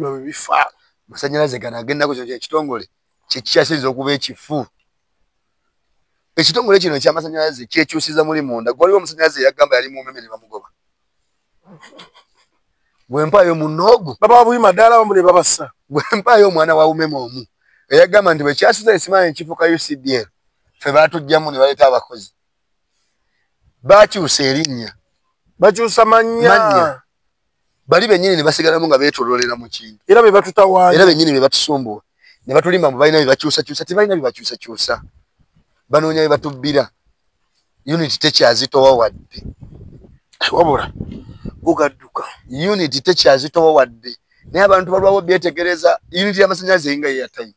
bifa masanyalaze gana agenda ku ekitongole kyekyasiza okuba ekifu. Ekitongole kino ekyamasanyalaze kyekyusiza muli munda. Gwaliwo omusanyalaze yagamba yali mumeme ne bamugoba. Bwempayo munogo baba wabuyima ddala bamule babassa. Bwempayo omwana wa umeme omu eyagamba nti bwekyasiza ekimanyi ekifuka UCDL ffe baatujjamu ne baleeta abakozi. Bakyusa erinnya. Bakyusa mannya. Bali bennyini ne basigalamu nga beetololera mu kintu. Era be batutawaanya. Era bennyini be batusumbuwa. Ne batulima mu balina bye bakyusa tebalina bye bakyusa. Banoonya bye batubbira. Unity tekyazitowa wadde. Wabula bugadduka. Unity tekyazitowa wadde. Naye abantu balwawo byetegereza Unity y'amasanyalaze nga yeyatayi.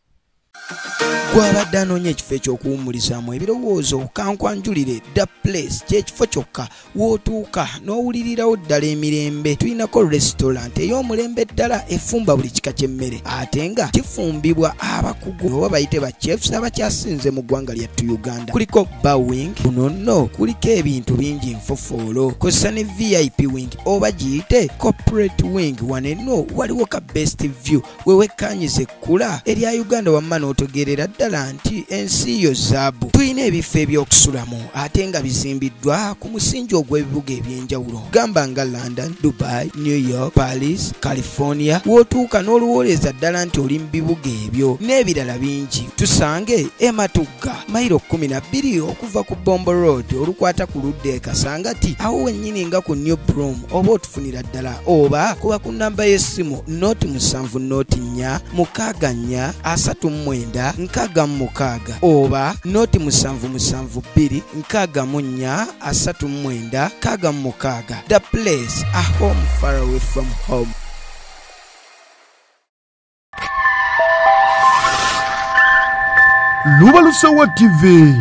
Gwabadde anoonya ekifo ekyokuwummulizaamu ebirowoozo kankwanjulire The Place kyekifo kyokka wootuuka n'owulirirawo ddala emirembe. Tulinako restaurant ey'omulembe ddala efumba buli kika ky'emmere ate nga kifumbibwa abakugu oba bayite ba chefs abakyasinze mu ggwanga lyattu Uganda. Kuliko bar wing, kuno nno kuliko ebintu bingi nfofoolo, kozesa ne VIP wing oba giyite corporate wing. Wano enno waliwo ka best view wewekkaanyiza ekkula erya Uganda wamma n'otegeerera ddala nti ensi yo zaabu. Tulina ebifo ebyokusulamu ate nga bizimbiddwa ku musingi ogw'ebibuga ebyenjawulo gamba nga London, Dubai, New York, Paris, California. Wootuuka n'oluwooleza ddala nti oli mu bibuga ebyo n'ebirala bingi. Tusange Matugga mayiro 12 okuva ku Bombo Road olukwata ku ludda e Kasangati awo wennyini nga ku New Broom, oba otufunira ddala oba kuba ku namba y'essimu 07 4 6 9 oba 0772 64 39 The Place, a home far away from home. Lubalusewa TV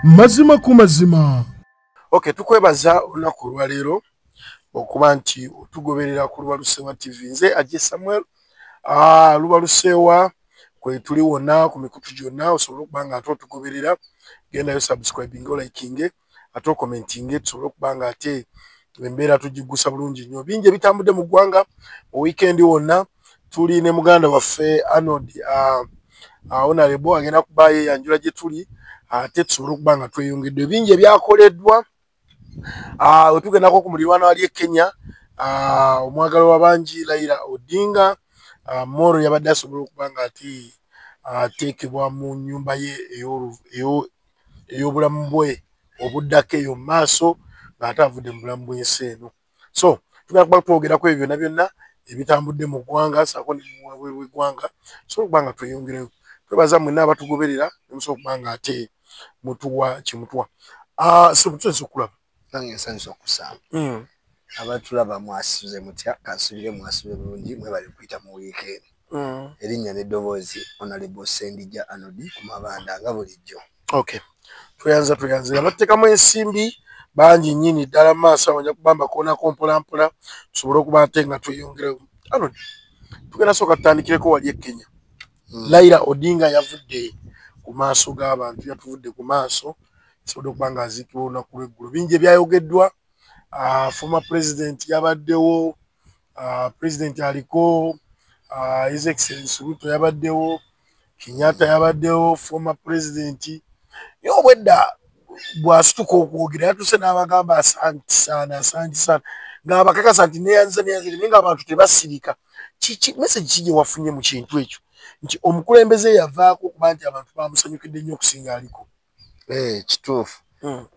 mazima ku mazima. Okay, tukwebaza olunaku olwaleero okuba nti otugoberera ku Lubalusewa TV. Nze Ajje Samuel Lubalusewa kwe tuli wonna ku mikutu gyonna osobola okuba nga ate otugoberera. Gendayo subscribing o liking ate o commenting tusobole okuba nga ate embeera tugigusa bulungi nnyo. Bingi ebitambudde mu ggwanga mu weekend wonna. Tuli ne muganda waffe Arnold Honorable agenda kubaayo eyanjula gye tuli ate tusobole okuba nga tweyongedde. Bingi ebyakoleddwa wetugendako ku muliraano ali e Kenya omwagalwa w'abangi Raila Odinga Moro yabadde asobola okuba nga ati ateekebwa mu nnyumba ye ey'obulamu bwe obuddako eyo mu maaso ng'ate avudde mu bulamu bw'ensi eno. So tugenda kuba twogerako ebyo byonna byonna ebitambudde mu ggwanga saako ne mu wabweru w'eggwanga tusobola okuba nga tweyongereyo. Twebaza mwenna abatugoberera ne musobola okuba nga ate mutuwa kimutuwa. So mutuwensi okulaba nange nsanyusa okusanga abatulaba mwasize mutya kansubire mwasibe bulungi mwebali kuyita mu weekend. Erinnya n'eddoboozi Honorable Sendija Anodi ku mabanda nga bulijjo. Okay, tweyanza abateekamu ensimbi bangi nnyini ddala maaso abanja kubamba koonako mpolampola tusobole okuba ate nga tweyongereyo. Anodi tugenda sooka tutandikireko wali e Kenya. Raila Odinga yavudde ku maaso g'abantu, yatuvudde ku maaso tusobole okuba nga aziikibwa olunaku lw'eggulu. Bingi ebyayogeddwa. Former president yabaddewo, president aliko, His Excellency Ruto yabaddewo, Kenyatta yabaddewo, former president. Yobwedda bw'asituka okwogera yatuse n'abagamba asanti sana ng'abakakasa nti neyanza naye ng'abantu tebasirika. Message ki gye wafunye mu kintu ekyo nti omukulembeze yavaako okuba nti abantu bamusanyukidde nnyo okusinga aliko? Kituufu.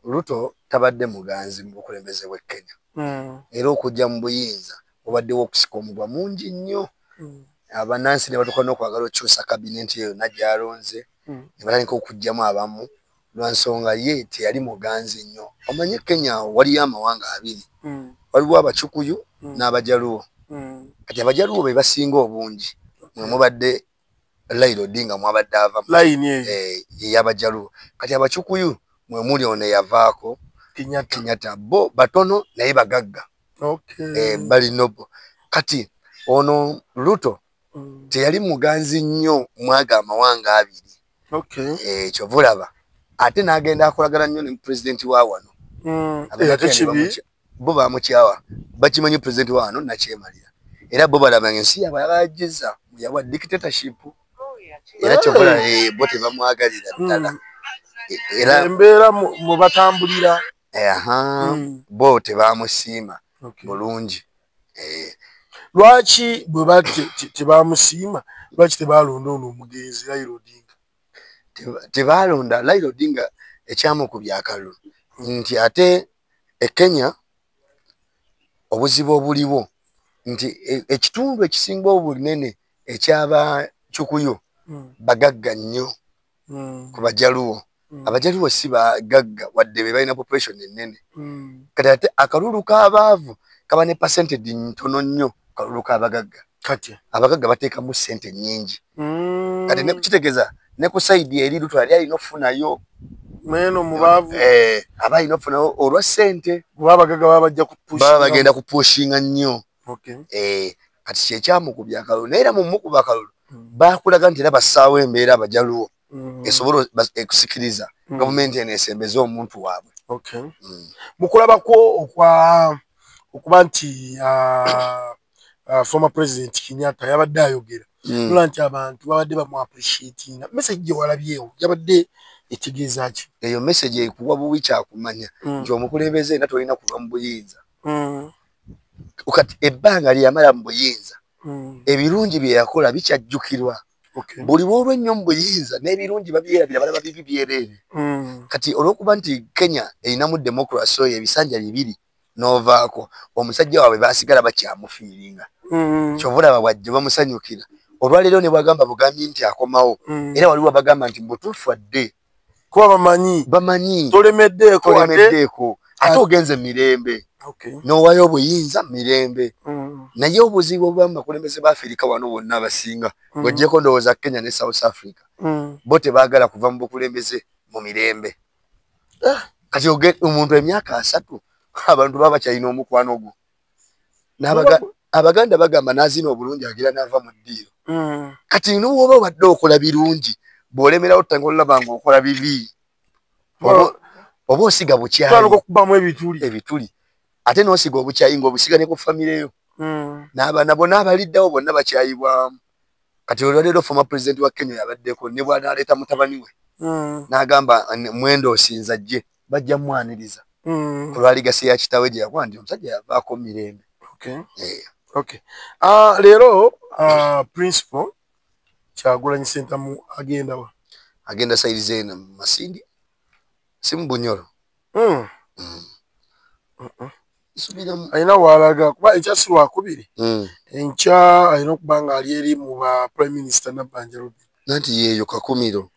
Ruto tabadde muganzi mu bukulembeze bw'e Kenya. Era okujja mu buyinza obaddewo okusika omugwa mungi nnyo. Abannansi ne batuuka n'okwagala okyusa kabinenti eyo yonna gy'alonze ne batandika okugyamu abamu lwa nsonga ye teyali muganzi nnyo. Omanye Kenya waliyo amawanga abiri. Waliwo Abakyukuyu n'Abajaluwo. Kati Abajaluwo be basinga obungi. Mwe mubadde Raila Odinga mwabadde avamu. Layini ey'Abajaluwo. Kati Abakyukuyu mwe muli ono yavaako Kenyatta bo batono naye bagagga. Bali nobo. Kati ono Ruto teyali muganzi nnyo mwaga amawanga abiri. Kyova olaba ate n'agenda akolagana nnyo ne pulezidenti wa wano. Bo bamukyawa bakimanyi pulezidenti wa wano nakyemalira. era bo balaba ensi yabwe yabagiza yawa dictatorship era kyokola bo tebamwagalira ddala era embeera mu batambulira bo tebamusiima bulungi. Lwaki bwe tebamusiima lwaki tebalonda ono omugenzi Raila Odinga? Tebalonda Raila Odinga ekyamukubya akalulu nti ate Kenya obuzibu obuliwo nti ekitundu ekisinga obunene ekyaba Kikuyu bagagga nnyo ku Bajaluwo. Abajaluwo si bagagga wadde be balina population ennene. Kati ate akalulu k'abaavu kaba ne percentage ntono nnyo akalulu k'abagagga. Kati abagagga bateekamu ssente nnyingi. Kati ne kukitegeza ne ku sayidi eri Ruto yali alina okufunayo mweno mubaavu aba alina okufunayo olwa ssente abagagga baba bajja kupushinga baba bagenda kupushinga nnyo. Kati kyekyamukubya akalulu naye era mu mukuba akalulu bakulaga nti era bassaawo embeera Abajaluwo esobola okusikiriza gavumenti eno esembeze omuntu waabwe. Mukulabako okuba nti former president Kenyatta yabadde ayogera nula nti abantu babadde bamu appreciatinga message gye walabyewo yabadde etegeeza ki? Eyo message ekuwa buwi kyakumanya nti omukulembeze era tolina kuva mu buyinza. Kati ebbanga lyamala mu buyinza ebirungi bye yakola bikyajjukirwa. Buli lw'olwennyo mu buyinza n'ebirungi babyerabira balaba bibi byereere. Kati olw'okuba nti Kenya erinamu democracy oyo ebisanja bibiri n'ovaako omusajja waabwe baasigala bakyamufiiringa. Kyova olaba bwajja bamusanyukira. Olwaleero ne bwagamba Bugambi nti akomawo era waliwo abagamba nti mbutuufu adde kuba bamanyi tolemeddeeko ate ogenze mirembe n'owaayo obuyinza mirembe. Naye obuzibu obuba mu bakulembeze ba Afirika wano bonna abasinga ng'oggyeko ndowooza Kenya ne South Africa bo tebaagala kuva mu bukulembeze mu mirembe. Kati omuntu emyaka 3 abantu baba bakyalina omukwano gwo. Abaganda bagamba n'azina obulungi agira n'ava mu ddiiro. Kati n'owoba obadde okola birungi bw'olemerawo ttanga olaba ng'okola bibi oba osiga bukyayi okubamu ebituli ate n'osiga obukyayi ng'obusiga ne ku famireyo n'abaana bonna abaliddawo bonna bakyayibwamu. Kati olwaleero former president wa Kenya yabaddeko ne bw'anaaleeta mutabani we n'agamba Mwenda Osinza ajje bajja mwaniriza ku lwaligasi ya kitawe gye yakuba nti omusajja yavaako mirembe. Leero principal Kyagulanyi Ssentamu agenda sayiri zeena mu Masindi si mu Bunyoro. Alina waalaga kuba enkya si lwakubiri enkya alina okuba nga ali eri mu ba prime minister Nabbanja Robin nanti yeeyo Kakumiro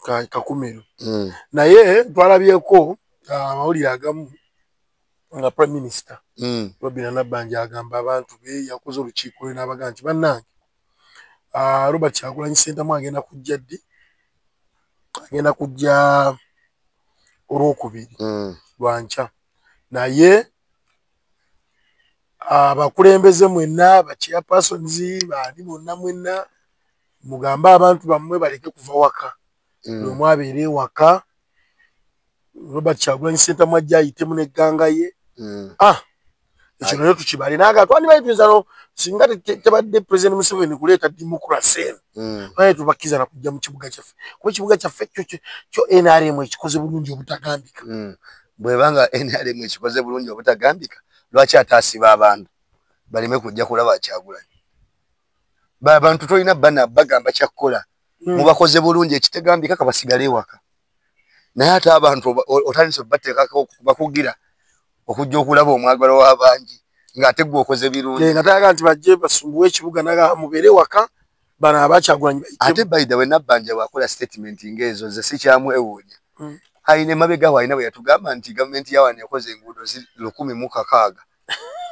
naye twalabyeko amawulire agamu nga prime minister Robin Nabbanja agamba abantu be yakoze olukiiko lwe n'abaga nti bannange Robert Kyagulanyi Ssentamu agenda kujja ddi agenda kujja olwokubiri lwankya naye abakulembeze mwenna bachairpersons baani bonna mwenna mugambe abantu bammwe baleke kuva waka n'omu abeere waka Robert Kyagulanyi Ssentamu ajja ayitemu n'egganga ye ekyo nayo tukibale naga twandibali tuyinza no singa tebadde President Museveni kuleeta democracy naye tubakiza na kujja mu kibuga kyaffe kuba ekibuga kyaffe kyo NRM ekikoze bulungi obutagambika. Bwebanga NRM ekikoze bulungi obutagambika lwaki ataasiba abantu baleme kujja kulaba Kyagulanyi? Abantu tolina bana bagamba kyakukola mubakoze bulungi ekitegambika kabasigale waka naye ate abantu otandise bateekako bakugira okujja okulaba omwagalo w'abangi ng'ate gwe okoze birungi nga talaga nti bajje basumbuwe ekibuga naga mubeere waka bana abakyagulanyi ate bayida we Nabbanja bwakola statement ng'ezo ze sikyamwewuunya ayina emabega ayina bwe yatugamba nti gavumenti yawana ekoze enguudo 1,600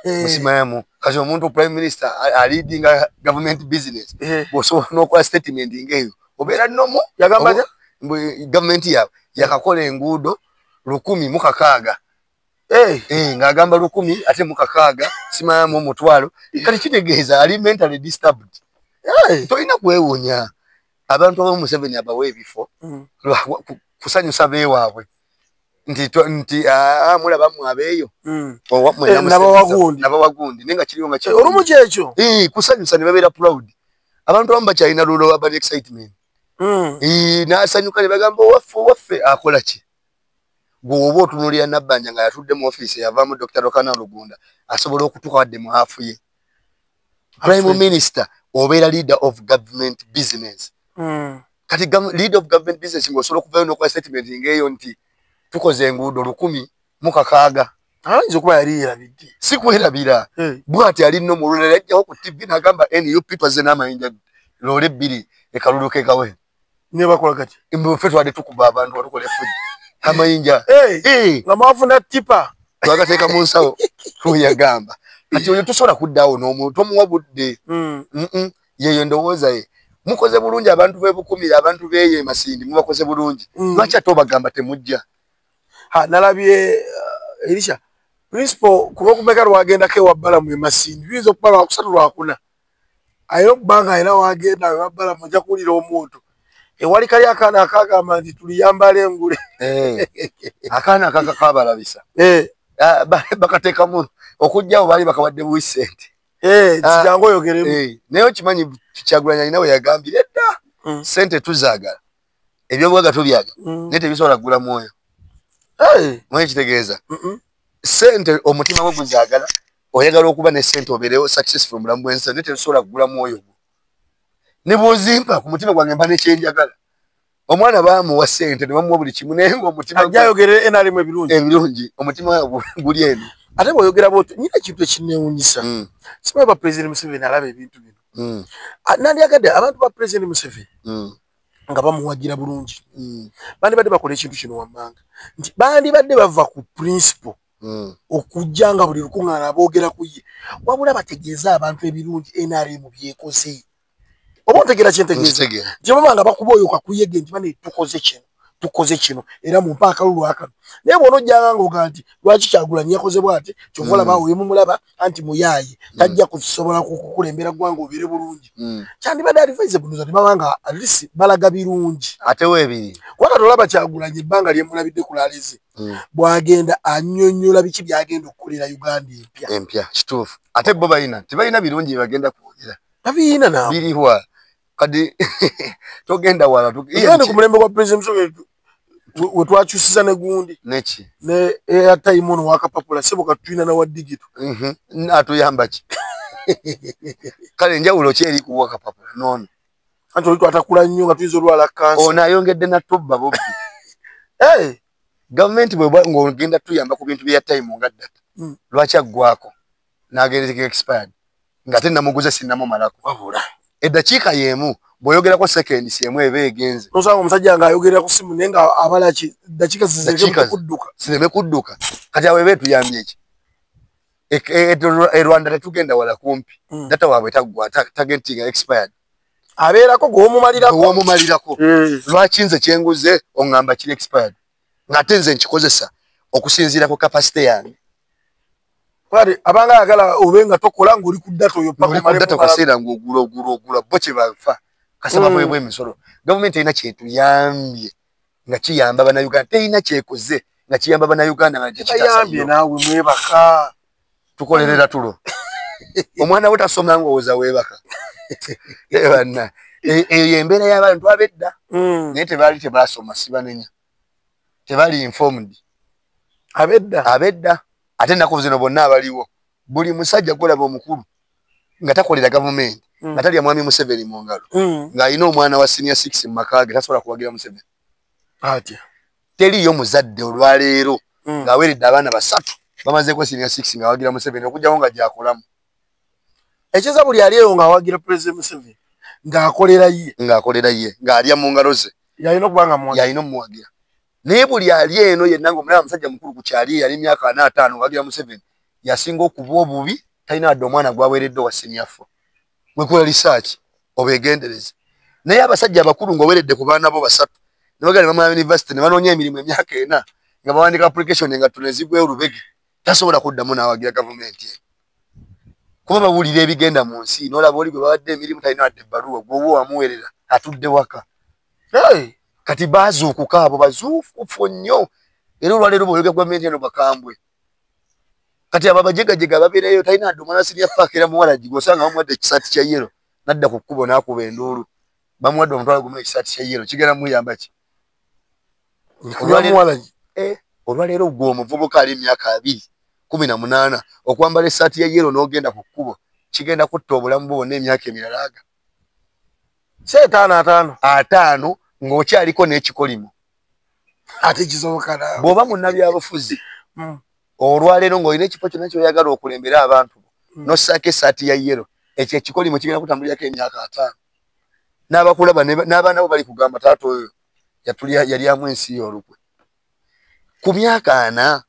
musimayamu kati omuntu prime minister leadinga government business bw'osobola n'okola statement ng'eyo obeera nnomu yagamba gavumenti yawe yakakola enguudo 1,600 ng'agamba 1,000 ate 600 simayamu omutwalo kati kitegeeza ali mentally disturbed. Tolina kwewuunya abantu abamu Museveni abawa ebifo kusanyusa beewaabwe nti mulaba mwabeeyo nabawagundi nenga kiriyo nga olumu kyekyo kusanyusa ne babeera proud abantu abamu bakyalina lulo abali excitement n'asanyuka ne bagamba owaffe akola ki gwe oba otunuulira Nabbanja nga yatudde mu ofiisi yavaamu Dr. Rokana Lugunda asobola okutuuka wadde mu haafu ye prime minister obeera leader of government business kati leader of government business ng'osobola okuvayo n'okola statement ng'eyo nti tukoze enguudo 1,600 ayinza okuba yali yerabidde si kwerabira bw'ati ali nno mu lulala yajjawo ku TV n'agamba NUP twaze n'amayinja loole 2 ekalulu kekawe ne bakola kati ffe twadde tukuba abantu watukola effujjo amayinja nga mwafuna tipa twagateeka mu nsawo tuyagamba kati oyo tosobola kuddawo n'omuntu omuwa budde yeyo ndowooza ye mukoze bulungi abantu bebukumira abantu beye Masindi mubakoze bulungi lwaki ate obagamba temujja nalabye Elisha principal kuba kumeka lwagendako ewabbala mu Masindi biyinza okuba lwakusatu lwakuna ayina okubanga ayina wagenda ewabbala mujja kuwulira omuntu ewali kali akaana akagamba nti tuliyambala engule akaana akabalabisa bakateekamu okujjawo baali bakawadde buisente kijangu oyogeremu naye okimanyi Kyagulanyi alina we yagambire dda sente tuzaagala ebyobwaga tubyaga naye tebisobola kugula mwoyo mwoyo kitegeeza sente omutima gwe guzaagala oyagala okuba ne sente obeerewo successful mulamu bwensi naye tebisobola kugula mwoyo gwo ne bw'ozimpa ku mutima gwange mba nekyenjagala omwana baamuwa sente ne bamuwa buli kimu naye ng'omutima ajayogere enalimu ebirungi omutima guli eno ate bw'oyogera bw'otyo nyina ekintu ekinneewuunyisa simanyi ba President Museveni alaba ebintu bino nandyagadde abantu ba President Museveni nga bamuwagira bulungi bandibadde bakola ekintu kino wammanga nti bandibadde bava ku principle okujja nga buli lukuŋŋaana boogera ku ye wabula bategeeza abantu ebirungi NRM byekoze oba ontegeera kyentegeeza nti baba nga bakuba oyo kakuyege nti bane tukoze kino era mu mpaaka lulwakano naye bw'ona ojjanga ng'oga nti lwaki Kyagulanyi yakoze bw'ati kyova olaba awo yemumulaba anti muyaaye tajja kusobola kukulembera ggwanga obeere bulungi kyandibadde advisable nti baba nga at least balaga birungi ate weebiri kubanga tolaba Kyagulanyi ebbanga lyemulabidde ku laleze bw'agenda annyonnyola biki by'agenda okukolera Uganda empya kituufu ate bo tebalina birungi bye bagenda kwogera tabiina naawe biriwa kadi togenda wala ku mulembe gwa President Museveni wetwakyusiza ne gundi neki ne airtime ono wakapapula sebo katulina na wa digital atuyamba ki kale njawulo ki eri ku wakapapula nono anti oli twatakula nnyo nga tuyinza olwala kansa ono ayongedde na tubba bobbi gavumenti bwe ng'ogenda tuyamba ku bintu bya time nga data lwaki aggwako n'agenda expired nga ate namuguze sinnamumalako wabula eddakiika y'emu bw'oyogerako seconds y'emu eba egenze nosanga omusajja ng'ayogerera ku simu naye nga abala ki ddakiika zireme kudduka kati awo eba etuyambye eki e Rwanda tetugenda wala kumpi data waabwe taggwa tagentinga expired abeerako gwomumalirako lwaki nze kyenguze oŋŋamba kiri expired ng'ate nze nkikozesa okusinziira ku kapasite yange Pare abanga yagala obenga tokola ngoli ku data oyo pako male data kaseera ng'ogula bo kye bafa kasaba bwe emisolo gavumenti erina kyetuyambye nga kiyamba bannayuganda terina kyekoze nga kiyamba bannayuganda nga kiyambye naawe mwebaka tukolerera tulo omwana we tasoma ng'owooza weebaka banna eyo embeera y'abantu abedda naye tebaali tebaasoma sibanenya tebaali informed abedda ate ennaku zino bonna abaliwo buli musajja golaba omukulu nga takolera gavumenti nga talya mwami Museveni mu ngalo ng'alina omwana wa senior 6 mu maka ge tasobola kuwagira Museveni atya teriyo muzadde olwaleero ng'aweeredde abaana 3 bamazeeko senior 6 ng'awagira Museveni okugyawo nga gyakolamu ekyeza buli aliyeyo ng'awagira President Museveni ng'akolera ye ng'alya mu ngalo ze yalina omuwagira naye buli ali eno yenna ng'omulaba musajja mukulu ku kyali yali myaka 45 wagira Museveni yasinga okuba obubi talina wadde omwana gwaweeredde wa senior 4 wekola research obegendereze naye abasajja abakulu ng'oweeredde ku baana bo 3 ne bagala bamala university ne banoonya emirimu emyaka 4 nga bawandika application nga tunezigwe olubege tasobola kuddamu n'awagira gavumenti kuba bawulira ebigenda mu nsi n'olaba oli gwe bawadde emirimu talina wadde ebbaluwa gwoba wamuweerera atudde waka kati bazuukuka abo bazuufufu nnyo era olwaleero bw'oyogera gavumenti eno bakambwe kati abo abajegajega babeereyo talina adde omwana sirya faakera muwala gigosanga bamuwadde ekisaati kya yero nadda ku kkubo n'akuba enduulu bamuwadde omutwalo gumu ekisaati kya yero kigenda muyamba ki olwaleero gwe omuvubuka ali emyaka 218 okwambala essaati ya yero n'ogenda ku kkubo kigenda kutta obulamu bwo bwonna emyaka emirala aga ataano ng'okyaliko n'ekikolimo ate kisoboka naawe bw'oba munnabyabufuzi olwaleero ng'olina ekifo kyonna kyoyagala okulembera abantu n'ossaako essaati ya yero ekyo ekikolimo kigenda kutambulirako emyaka 5 n'abakulaba n'abaana bo bali kugamba taata oyo yalyamu ensi y'olukwe ku myaka 4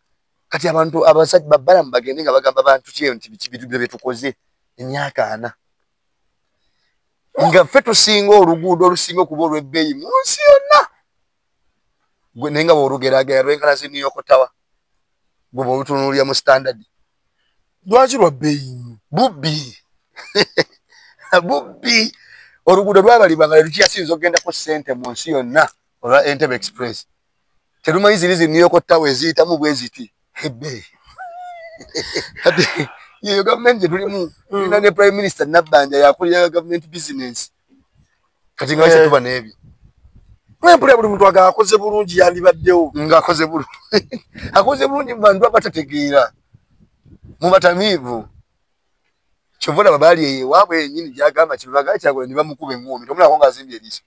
kati abantu abasajja babbalamu bagende nga bagamba bantu kyeyo nti bye tukoze emyaka 4 nga ffe tusinga oluguudo olusinga okuba olw'ebbeeyi mu nsi yonna gwe naye nga bw'olugeragera lwenkanazi New York Tower gwe bw'olutunuulira mu standard lwaki lwa bbeeyi bubbi bubbi oluguudo lwabalibwa nga lukyasinza okugendako ssente mu nsi yonna olwa Entebbe Express terumanyi ziri New York Tower eziyitamu bwe ziti ebbeeyi kati yeyo gavumenti gye tulimu tulina ne prime minister Nabbanja yakulira gavumenti business kati nga baki tuba n'ebyo mwempulira buli muntu agala akoze bulungi yandibaddewo ng'akoze bulungi akoze bulungi mu bantu abatategeera mu batamiivu kyova olaba baali ewaabwe yennyini gyagamba kibagaa kyagula ne bamukuba eŋŋoomi tomulako ng'azimbye eriiso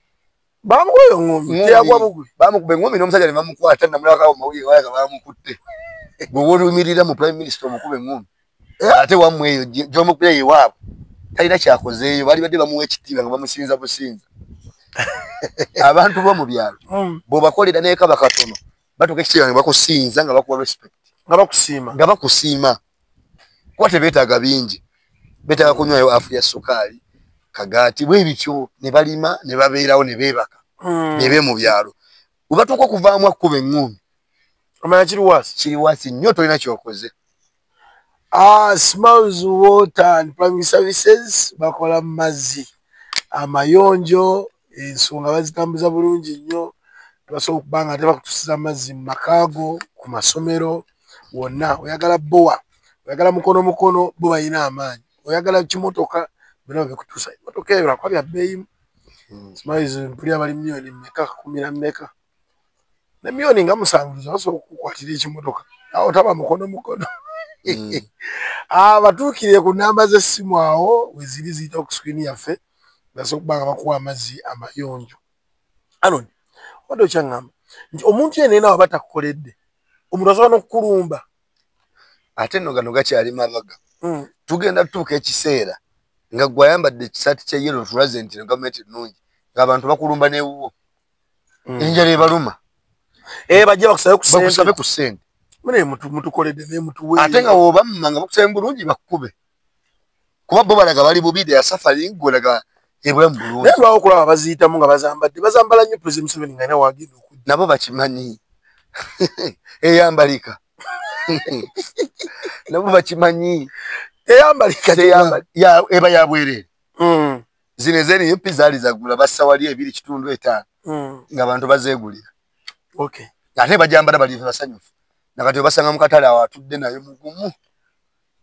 bamukuba eŋŋoomi teyagwa bugwe bamukuba eŋŋoomi n'omusajja ne bamukwata namulakawo mawulire walaga bamukutte gwe wolumirira mu prime minister omukuba eŋŋoomi ate wammwe eyo gy'omukubira ewaabwe talina kyakozeeyo baali badde bamuwa ekitiibwa nga bamusinza businza abantu bo mu byalo bw'obakolera naye kaba katono batuuka ekitiibwa nga bakusinza nga bakuwa respect nga bakusiima kuba tebeetaaga bingi beetaaga kunywayo afu ya sukaali kagaati bwe bityo ne balima ne babeerawo ne beebaka bebe mu byalo bwe batuuka okuvaamu akkuba eŋŋoomi omanya kiri waasi nnyo tolina kyokoze Smiles Water and Plumbing Services bakola mu mazzi amayonjo ensonga bazitambuza bulungi nnyo tebasobola okuba nga tebakutusiza amazzi mu makaago ku masomero wonna oyagala bowa oyagala mukono bo balina amaanyi oyagala kimotoka bino bikutuusa motoka eyo lwakuba bya bbeeyi Smiles mpulira bali miliyoni mmeka 10 mmeka ne miliyoni nga 7 basobola okukwatira ekimotoka awo taba mukono batuukire ku namba z'essimu awo we ziri ziyita ku screen yaffe basobola okuba nga bakuwa amazzi amayonjo Anon wadde okyaŋŋamba nti omuntu yenna aba batakukoledde omuntu asobola n'okukulumba ate nno gano gakyali mabaga tugenda tutuuka ekiseera nga gwe ayambadde ekisaati kya yero tulaze nti gavumenti nnungi ng'abantu bakulumba n'ewuwo enjala ebaluma bajja bakusabe ku ssente mutukoledde naye mutuwe ate nga w'obamma nga bakusabe bulungi bakkube kuba bo balaga bali bubide ya safari ngolaga ebulamu bulungi naye lwawo okulaba baziyitamu nga bazambala nnyo President Museveni nga naye wagenda okudda nabo bakimanyi eyambalika nabo bakimanyi eyambalika eba yabwerere zino ezeni mpi zaali zagula bassa wali 2.5 nga abantu bazeegulira ate bajambala bali basanyufu nakati basanga mu katale awo atudde nayo mugumu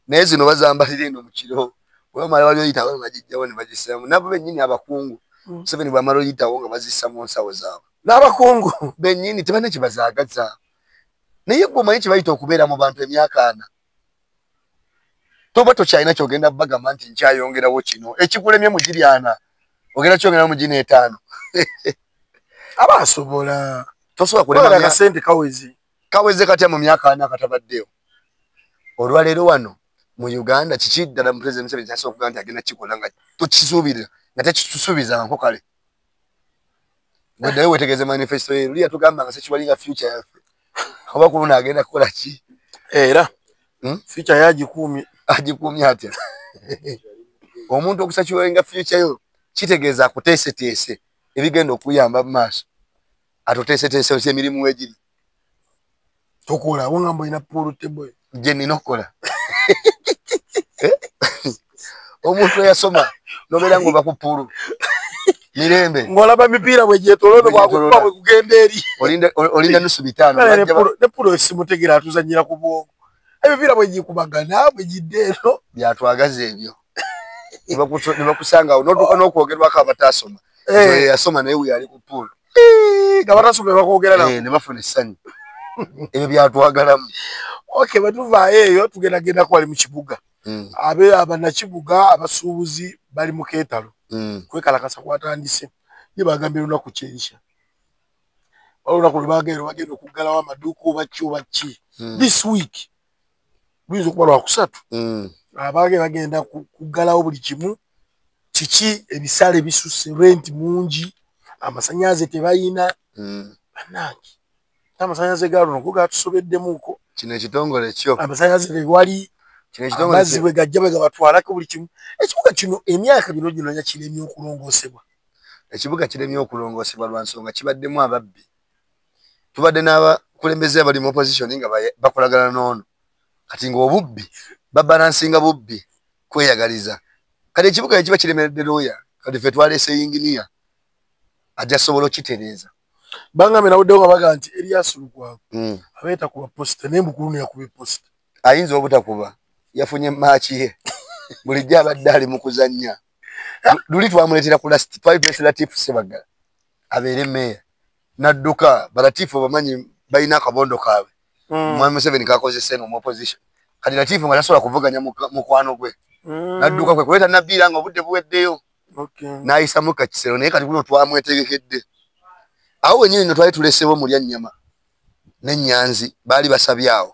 naye zino bazambalira eno mu kiro bwamala wali oyitawo nga gijjawo ne bagissamu nabo bennyini abakungu Museveni bwamala oyitawo nga bazissa mu nsawo zaabwe n'abakungu bennyini tebalina kye bazaagaza naye gwe omanyi kye bayita okubeera mu bantu emyaka 4 toba tokyalina kyogenda bagamba nti nkyayongerawo kino ekikulemye mu giri 4 ogenda kyongerawo mu giri 5 aba asobola tosobola kulema akasente kaweze katya mu myaka 4 akatabaddeyo olwaleero wano mu Uganda kiki ddala mu President Museveni kyasooka okugamba nti agenda kikola nga tukisuubirira nga tekitusuubizangako kale weddayo wetegeeze manifesto ye luli yatugamba nga sekibalinga future yaffe oba ku luno agenda kukola ki era future agikuumye atya omuntu okusakiwalinga future yo kitegeeza akuteeseteese ebigenda okuyamba mu maaso atuteeseteese emirimu wegiri tokola wangamba ina pool table gye nina okukola omuntu eyasoma nobeera ng'oba ku pulu mirembe ngolaba mipiira bwe jetolono bwakuba bwe kugenda eri olinda nusu bitano ne pulo esimutegera atuzanyira ku bwongo ebipiira bwe jikubagana bwe jiddero byatwagaze ebyo nibakusanga noduka n'okwogerwako abatasoma yasoma naye yali ku pulo gabatasoma bakwogera nabo ne bafuna essanyu ebyo byatwagalamu. Okay, batuvaayo eyo tugenda kwali mu kibuga abanakibuga abasuubuzi bali mu keetalo kwekalakasa kwatandise ye bagambye lunaku kyerisha olunaku lwe bagenda okuggalawo amaduuka oba ki this week luyinza okuba lwakusatu bagenda kuggalawo buli kimu kiki ebisale bisusse rent mungi amasanyaze tebayina bannange amasanyaze ga luno go gatusobeddemuuko kino ekitongole kyo amasanyaze tewali amazzi bwe gajja bwe gabatwalako buli kimu ekibuga kino emyaka bino gino kiremye okulongoosebwa ekibuga kiremye okulongoosebwa lwa nsonga kibaddemu ababbi tubadde n'abakulembeze abali mu opposition nga bakolagana n'ono kati ng'obubbi babalansinga bubbi kweyagaliza kati ekibuga kiba kiremeredde looya kati ffe twaleese yinginiya ajja asobola okitereeza bangambe nawuddewo nga baga nti Erias Lukwago abeeta kuba posita naye mukulu neyakuba posita ayinza obutakuba yafunye maaki ye bulijjo abadde ali mu kuzannya luli twamuleetera twali tulese Latifu Sebagala abeere meeya nadduka balatifu bamanyi balina akabondo kaabwe Mwami Museveni kakozesa eno mu opposition kati Latifu nga tasobola kuvuganya mukwano gwe nadduka kwe kuleeta Nabiira nga obudde buweddeyo n'ayisamu Kakisero naye kati kuno twamwetegekedde awo wenyini no twali tuleseewo mulya nnyama n'ennyanzi baali basabye awo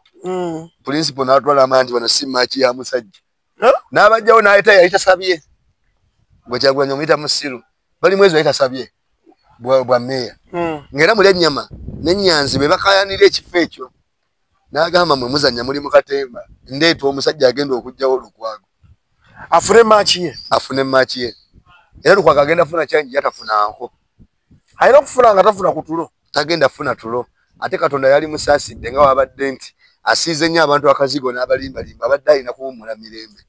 principal n'atwala amanya nti bano si maaki ya musajja n'abajjawo n'aleeta yali tasabye gwe Kyagulanyi omuyita musiru bali mwezi yali tasabye bwa meeya ng'era mulya nnyama n'ennyanzi be bakayanira ekifo ekyo n'agamba mwe muzannya muli mu katemba ndeeta omusajja agenda okuggyawo Lukwago afune maaki ye era Lukwago agenda funa kyanji yatafuna nko ayina okufuna nga tafuna ku tulo tagenda funa tulo ate Katonda yali musaasidde nga wabadde nti asiize nnyo abantu akazigo n'abalimbalimba abadde alina kuwummula mirembe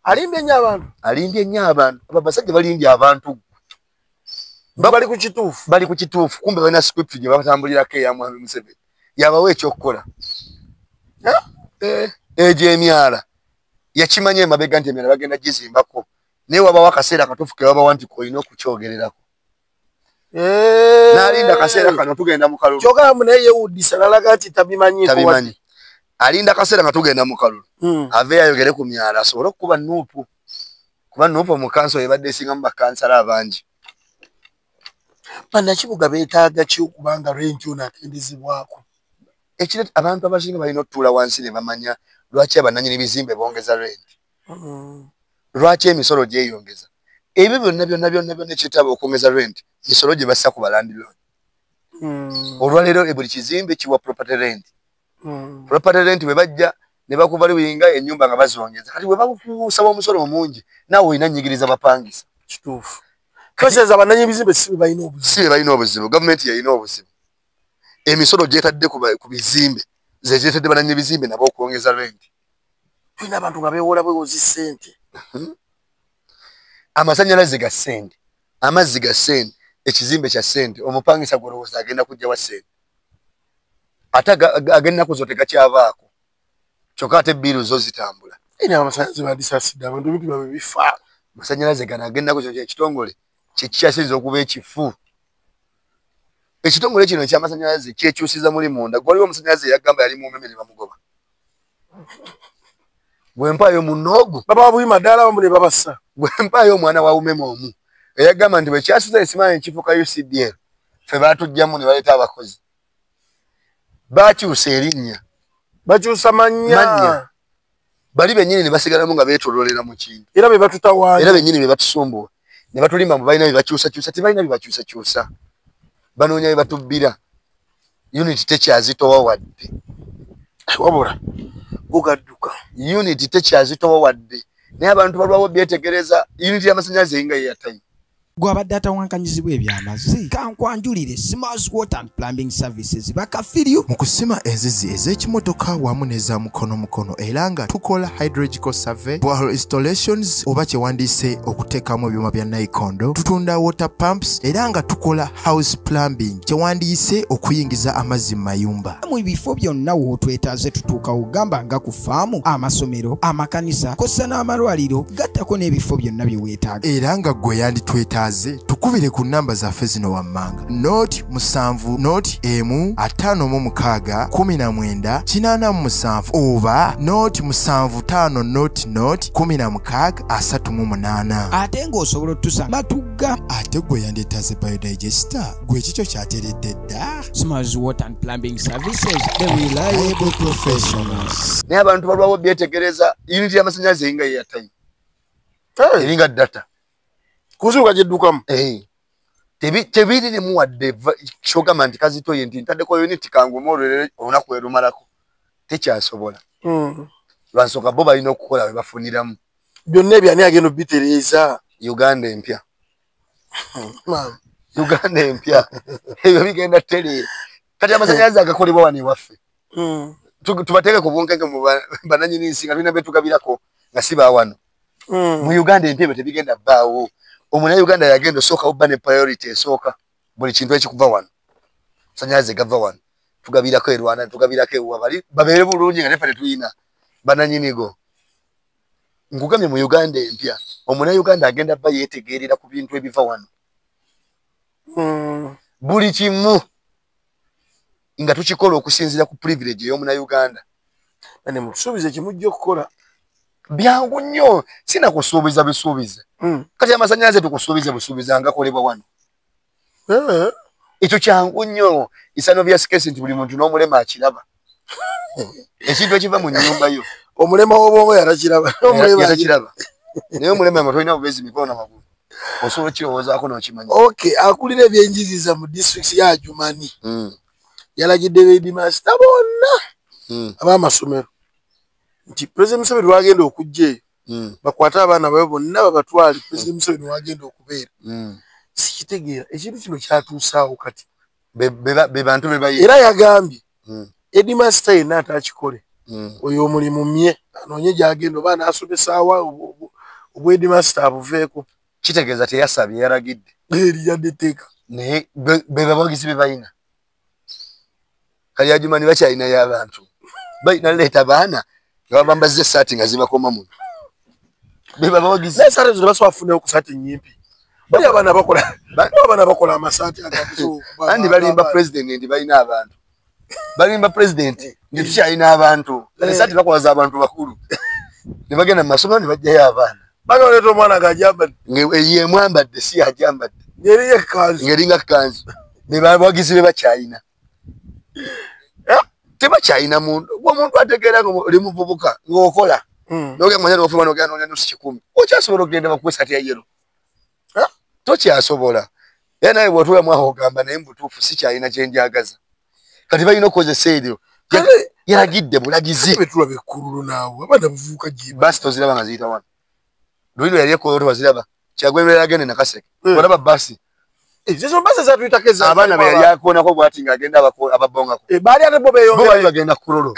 alimbye nnyo abantu abo basajja balimbye abantu bali ku kituufu kumbe balina script gye batambulirako eya Mwami Museveni yabawa ekyokukola egyo emyala yakimanya emabega nti emyala bagenda gizimbako naye wabawo akaseera akatuufu ke wabawa nti kolina okukyogererako n'alinda akaseera kano tugenda mu kalulu kyogamu naye yewuddisa nalaga nti tabimanyi alinda akaseera nga tugenda mu kalulu ave ayogere ku myala asobole okukuba nuupu kuba nuupu omukanso yebadde esingamu bakansala abangi bannakibuga beetaaga ki okubanga renti ono atendezebwako ekireta abantu abasinga balina okutuula wansi ne bamanya lwaki abannannyini bizimbe bongeza renti lwaki emisolo gyeyongeza ebyo byonna ekitaba okwongeza rent misolo gye bassa ku balandiroodi olwaleero buli kizimbe kiwa property rent bwe bajja ne bakuva liwinga ennyumba nga bazongeza kati bwe bakusaba omusolo omungi naawe olina nnyigiriza bapangisa kituufu tweseza abannannyini bizimbe si be balina obuzibu gavumenti yalina obuzibu emisolo gyetadde ku bizimbe zezetadde bannannyini bizimbe nabo okwongeza rent tulina abantu nga beewola bwewozi ssente amasanyalaze ga ssente amazzi ga ssente ekizimbe kya ssente omupangisa gwolowooza agenda kujja wa ssente ate agenda kuzo tegakyavaako kyokka ate biiru zo zitambula amasanyalaze bandisaasidde abantu ebintu byabwe bifa amasanyalaze gano agenda kuzo ekitongole kyekikyasinza okuba ekifu ekitongole kino ekyamasanyalaze kyekyusiza muli munda gwaliwo omusanyalaze yagamba yali muumeme ne bamugoba bwempaayo munoogo baba buyima ddala bamu ne babassa bwempaayo omwana wa umeme omu eyagamba nti bwekyasuza ensimaanyi ekifuka UCDL ffe baatugjamu ne baleeta abakozi bakyusa erinnya bakyusa mannya bali bennyini ne basigalamu nga beetololera mu kintu era be batutawaanya era bennyini be batusumbuwa ne batulimba mu balina bye bakyusakyusa tebalina bye bakyusakyusa banoonya bye batubbira unit tekyazitowa wadde wabula gugadduka unit tekyazitowa wadde naye abantu balwawo byetegereza unit y'amasanyalaze eyinga yeyatayi gwabadde atawankanyizibwa ebyamazi kankwanjulire Smiles Water and Plumbing Services bakafiryo mu kusima enzizi ez'ekimotoka wamu n'eza mukono era nga tukola hydrological survey, borehole installations oba kyewandiise okuteekamu ebyuma bya nayikondo, tutunda water pumps era nga tukola house plumbing kyewandiise okuyingiza amazzi mu mayumba. mu bifo byonna wootwetaaze tutuuka ugamba nga ku faamu, amasomero, amakanisa kossa n'amalwaliro, gattako n'ebifo byonna bye weetaaga. Era nga gwe yanditwetaaze tukubire ku namba zaffe zino wammanga noti 7 noti 1561987 oba noti 75 noti 1638. ate ng'osobola otusanga Matugga. ate gwe yandeetaaze biodigester gwe kikyo kyateredde dda. Smiles Water and Plumbing Services, the reliable professionals. naye abantu balwawo byetegereza unity y'amasannyalaze eringa yeyatayi eringa data kuzuka giddukamu tebiririmu wadde kyogamba nti kazitoye nti ntaddeko unity kangu olwere olunaku erumalako tekyasobola lwansooka bo balina okukola we bafuniramu byonna ebyo ani agenda obitereeza Uganda empya Uganda empya ebyo bigenda tere kati amasannyalaze agakolebwa wano ewaffe tubateeke ku bunkeke mu bananyini nsi nga tulina betugabirako nga si baawano mu Uganda empya ebyo tebigenda bbaawo. Omuna Uganda yagenda osooka obba ne priority esooka buli kintu ekikuva wano amasannyalaze gava wano tugabirako erwana tugabirako ewa bali babeere bulungi nga neffe tetuyina bananyinigo. Nkugamye mu Uganda empya omuna Uganda agenda bba yeetegeerera ku bintu ebiva wano buli kimu nga tukikola okusinziira ku privilege ey'omuna Uganda. ane mukusuubiza ekimujja okukola byangu nnyo sina kusuubiza bisuubize kati amasannyalaze tukusuubize busuubiza ngakolebwa wano ekyo kyangu nnyo isano bya sikesi nti buli muntu n'omulema akiraba ekintu ekiva mu nnyumba yo omulema w'obwongo yatakiraba naye omulema amatolina bubezi mikono n'amagulu osobola okirowoozaako n'okimanya. Okay, akulira ebyenjigiriza mu district ya Jumani yalagidde beedimasita bonna ab'amasomero nti President Museveni wagenda okujja eyo bakwate abaana babe bonna babatwale President Museveni wagenda okubeera. Sikitegeera ekintu kino kyatuusaawo kati be bantu be bayi era yagambye Edimasita yenna atakikole oyo omulimu mmye anoonye gyagenda oba anaasomesaawa obwedimasita abuveeko. kitegeeza teyasabye yaragidde eri yadde etteeka naye be bawagizi be bayina kali Ajumani bakyalina y'abantu bayina leeta baana ngabambazza essaati nga zibakoma muno be bawagizi naye saati zino basobola kufunayo ku saati nnyimpi bali abaana bakola amasaati andi balimba president nti balina abantu balimba president nti tukyalina abantu esaati bakwaza abantu bakulu ne bagenda mu masomero ne bajjayo abaana banoleeta omwana ng'ajambadde ye mwambadde si ajambadde ngeringa kanzu be bawagizi be bakyalina tebakyalina muntu gwe omuntu ategeera oli muvubuka ng'okola nogenda manya n'ofuba nogenda nonya nusu 10 okyasobola okugenda bakuwa esaati ya yero tokyasobola era naye bw'otuulamu aho ogamba naye mu butuufu sikyalina kye njagaza kati balina okukozesa eryo yaragidde bulagizi betula bekululu naawe abaana buvubuka gye basi toziraba nga ziyita wano luliro yali ekolo tebaziraba kyagwemera agende nakaseke olaba basi ezo basi zatuyitako eza abaana be yali akoonako bwati ng'agenda ababongako baali ate bo bo bali bagenda kulolo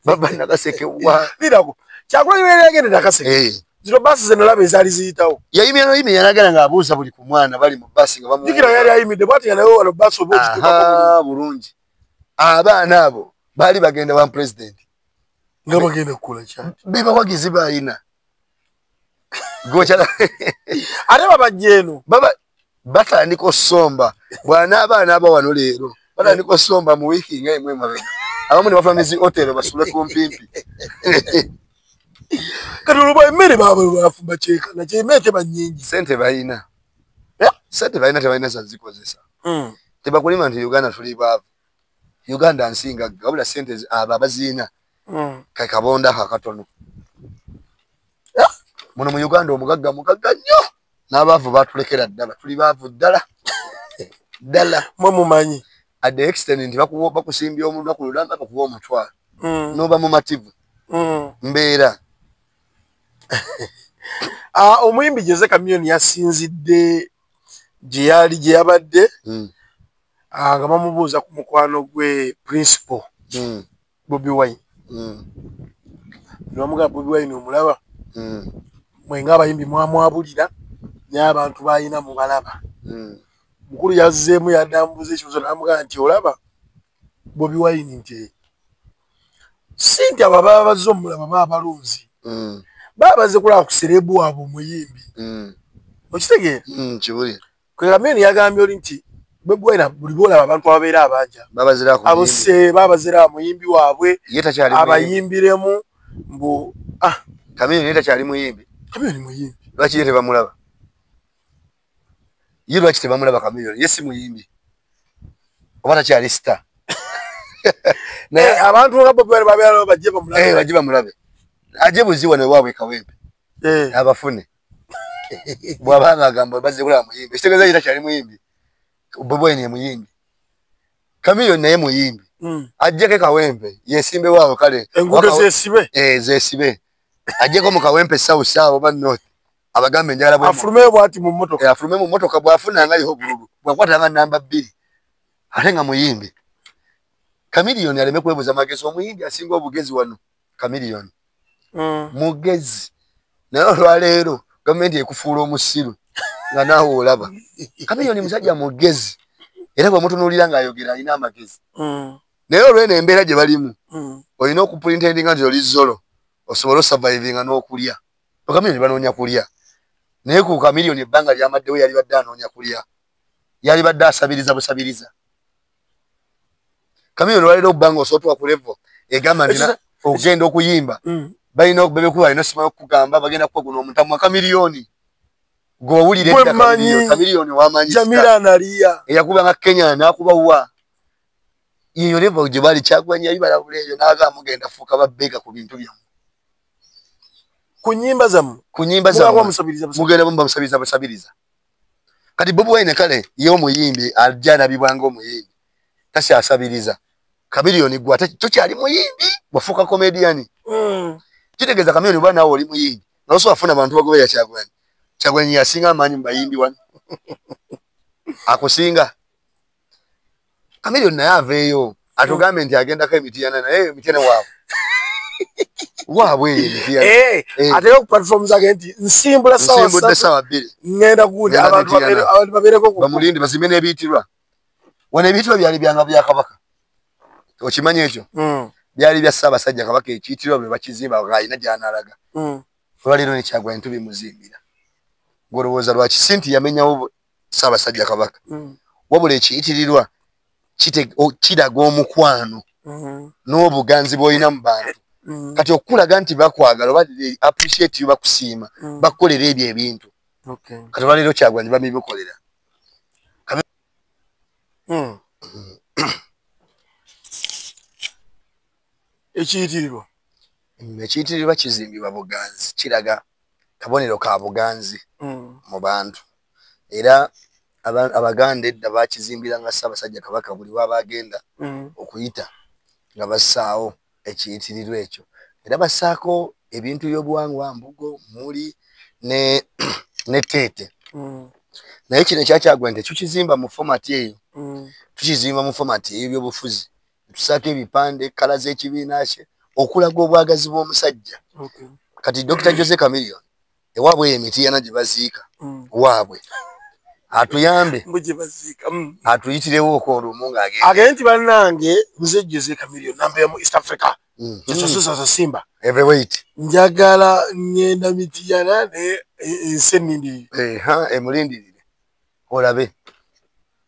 baba nakaseke wa lirako kyagwemera agende nakaseke zino basi zenolaba ezaali ziyitawo yayimye yanagala ng'abuuza buli ku mwana bali mu basi nga jukira yali ayimidde bwati nga naye wano basi oba okituukako bulungi abaana abo baali bagenda wa president nga bagenda kukola kyati be bawagizi balina ate babajja eno batandika osomba bwana abaana aba wano leero batandika osomba mu wiiki nga emu emabega abamu ne bafuna mizi hotelo basule kumpimpi kati olwoba emmere baabwe bafumba kyekana kyemmere teba nnyingi sente balina tebalina zazikozesa tebakulima nti Uganda tuli baavu Uganda nsinga wabula sente abo abaziina kakabonda kakatono muno mu Uganda omugagga nnyo n'abaavu batulekera ddala tuli baavu ddala mwe mumanyi at the extent nti bakusimbya olunaku lulamba bakuwa omutwalo n'oba mumativu mbeera Omuyimbi Jose Chameleone yasinzidde gye yabadde nga bamubuuza ku mukwano gwe principal Bobi Wine. Bamugamba Bobi Wine omulaba mwenga abayimbi mwamwabulira naye abantu balina mubalaba. Mukulu yazzeemu yadambuza ekibuzo n'amugamba nti olaba Bobi Wine nti si nti abo baba bazze omulaba baba balunzi baba bazze kulaba ku serebu waabwe omuyimbi. Okitegeera? Kibuli. Chameleone yagambye oli nti Bobi Wine buli boolaba abantu ababeera abanja abo se baba bazira muyimbi waabwe abayimbiremu mbu Chameleone yeta kyali muyimbi. Chameleone muyimbi. Lwaki yete bamulaba? Ye lwaki tebamulaba Chameleone? Ye si muyimbi. Oba kyali star. Naye abantu nga Bobi Wine babeera bajje bamulabe. Bajje bamulabe. Aje buziwa ne waabwe Kawempe. Abafune. Bwabanga agamba bazze kulaba muyimbi. Kitegeeza yeta kyali muyimbi. Bobi Wine muyimbi. Chameleone naye muyimbi. Ajjeke Kawempe yesimbe waabwe kale. Enguudo zesibe. Zesibe. Ajjeko mu Kawempe south oba north. Abagambe njala bwe. Afulume bwati mu motoka. Afulume mu motoka bwafuna nga liho bululu. Bwakwata nga namba 2. Ate nga muyimbi. Chameleone aleme kwebuza magezi omuyimbi asinga obugezi wano. Chameleone. Mugezi. Naye olwaleero gavumenti ekufuula omusiru nga naawe olaba. Chameleone musajja mugezi. Era bw'omutunuulira ng'ayogera alina amagezi. Naye olw'eno embeera gye balimu olina okupulintendinga nti oli zolo osobola osurvivinga n'okulya. Chameleone banoonya kulya. Naye ku Chameleone ebbanga lyamaddewo yali badde anoonya kulya. Yali badde asabiriza busabiriza. Chameleone olwaleero obbanga osobola ku level egamba nti ogenda okuyimba balina okubebekuba alina osimayo okukugamba bagenda kukuguna omutamu wa Chameleone. Gw'owulira edda Chameleone wamanyi Jamila Nalia eyakubanga Kenya n'akuba wa iyo level gye bali Kyagulanyi yali balabula eyo n'agamba mugenda fuuka babbeega ku bintu byammwe. Ku nnyimba zammwe mugenda bamusabiriza busabiriza. Kati Bobi Wine kale ye omuyimbi ajja nabibwanga omuyimbi tasyasabiriza. Chameleone gwa tokyali muyimbi wafuuka comedian. Kitegeeza Chameleone bwa naawe oli muyimbi n'osobola afuna abantu bagoberera Kyagulanyi. Kyagulanyi yasinga amaanyi mu bayimbi wano akusinga. Chameleone naye aveeyo atugambe nti agendako Emityana naye Emityana waabwe Emityana ateeka ku platform zake nti nsimbula sawa 2 ngenda gundi abantu babeereko bamulindi bazime n'ebiyitibwa wano ebiyitibwa byali byanga bya Kabaka. Okimanyi ekyo? Byali bya Ssaabasajja Kabaka ekiyitibwa bwe bakizimba ng'alina gy'anaalaga. Olwaleero ne Kyagulanyi tubimuzimbira. Golowooza lwaki sinti yamenyawo Ssaabasajja Kabaka. Wabula ekiyitirirwa kiraga omukwano n'obuganzi bw'olina mu bantu. Kati okulaga nti bakwagala oba appreciate you bakusiima bakukolera ebyo ebintu. Kati olwaleero Kyagulanyi bamibikolera. Ekiyitirirwa kizimbibwa buganzi kiraga kabonero ka buganzi mu bantu. Era Abaganda edda bakizimbira nga Ssaabasajja Kabaka buli wabagenda okuyita nga bassaawo ekiyitirirwa ekyo. Era bassaako ebintu by'obuwangwa mbugo muli ne teete. Naye kino ekya Kyagulanyi tekikizimba mu format eyo. Tukizimba mu format y'ebyobufuzi. Tusaako ebipande kala z'ekibiina kye okulaga obwagazi bw'omusajja. Kati Dr. Jose Chameleone ewaabwe Emityana gye baziika waabwe atuyambe atuyitirewo okolumu ng'agenda agenti bannange nze Jose Chameleone namba mu East Africa kyesosoza Simba heavyweight njagala ngenda Mityana ne ensenindi emulindirire olabe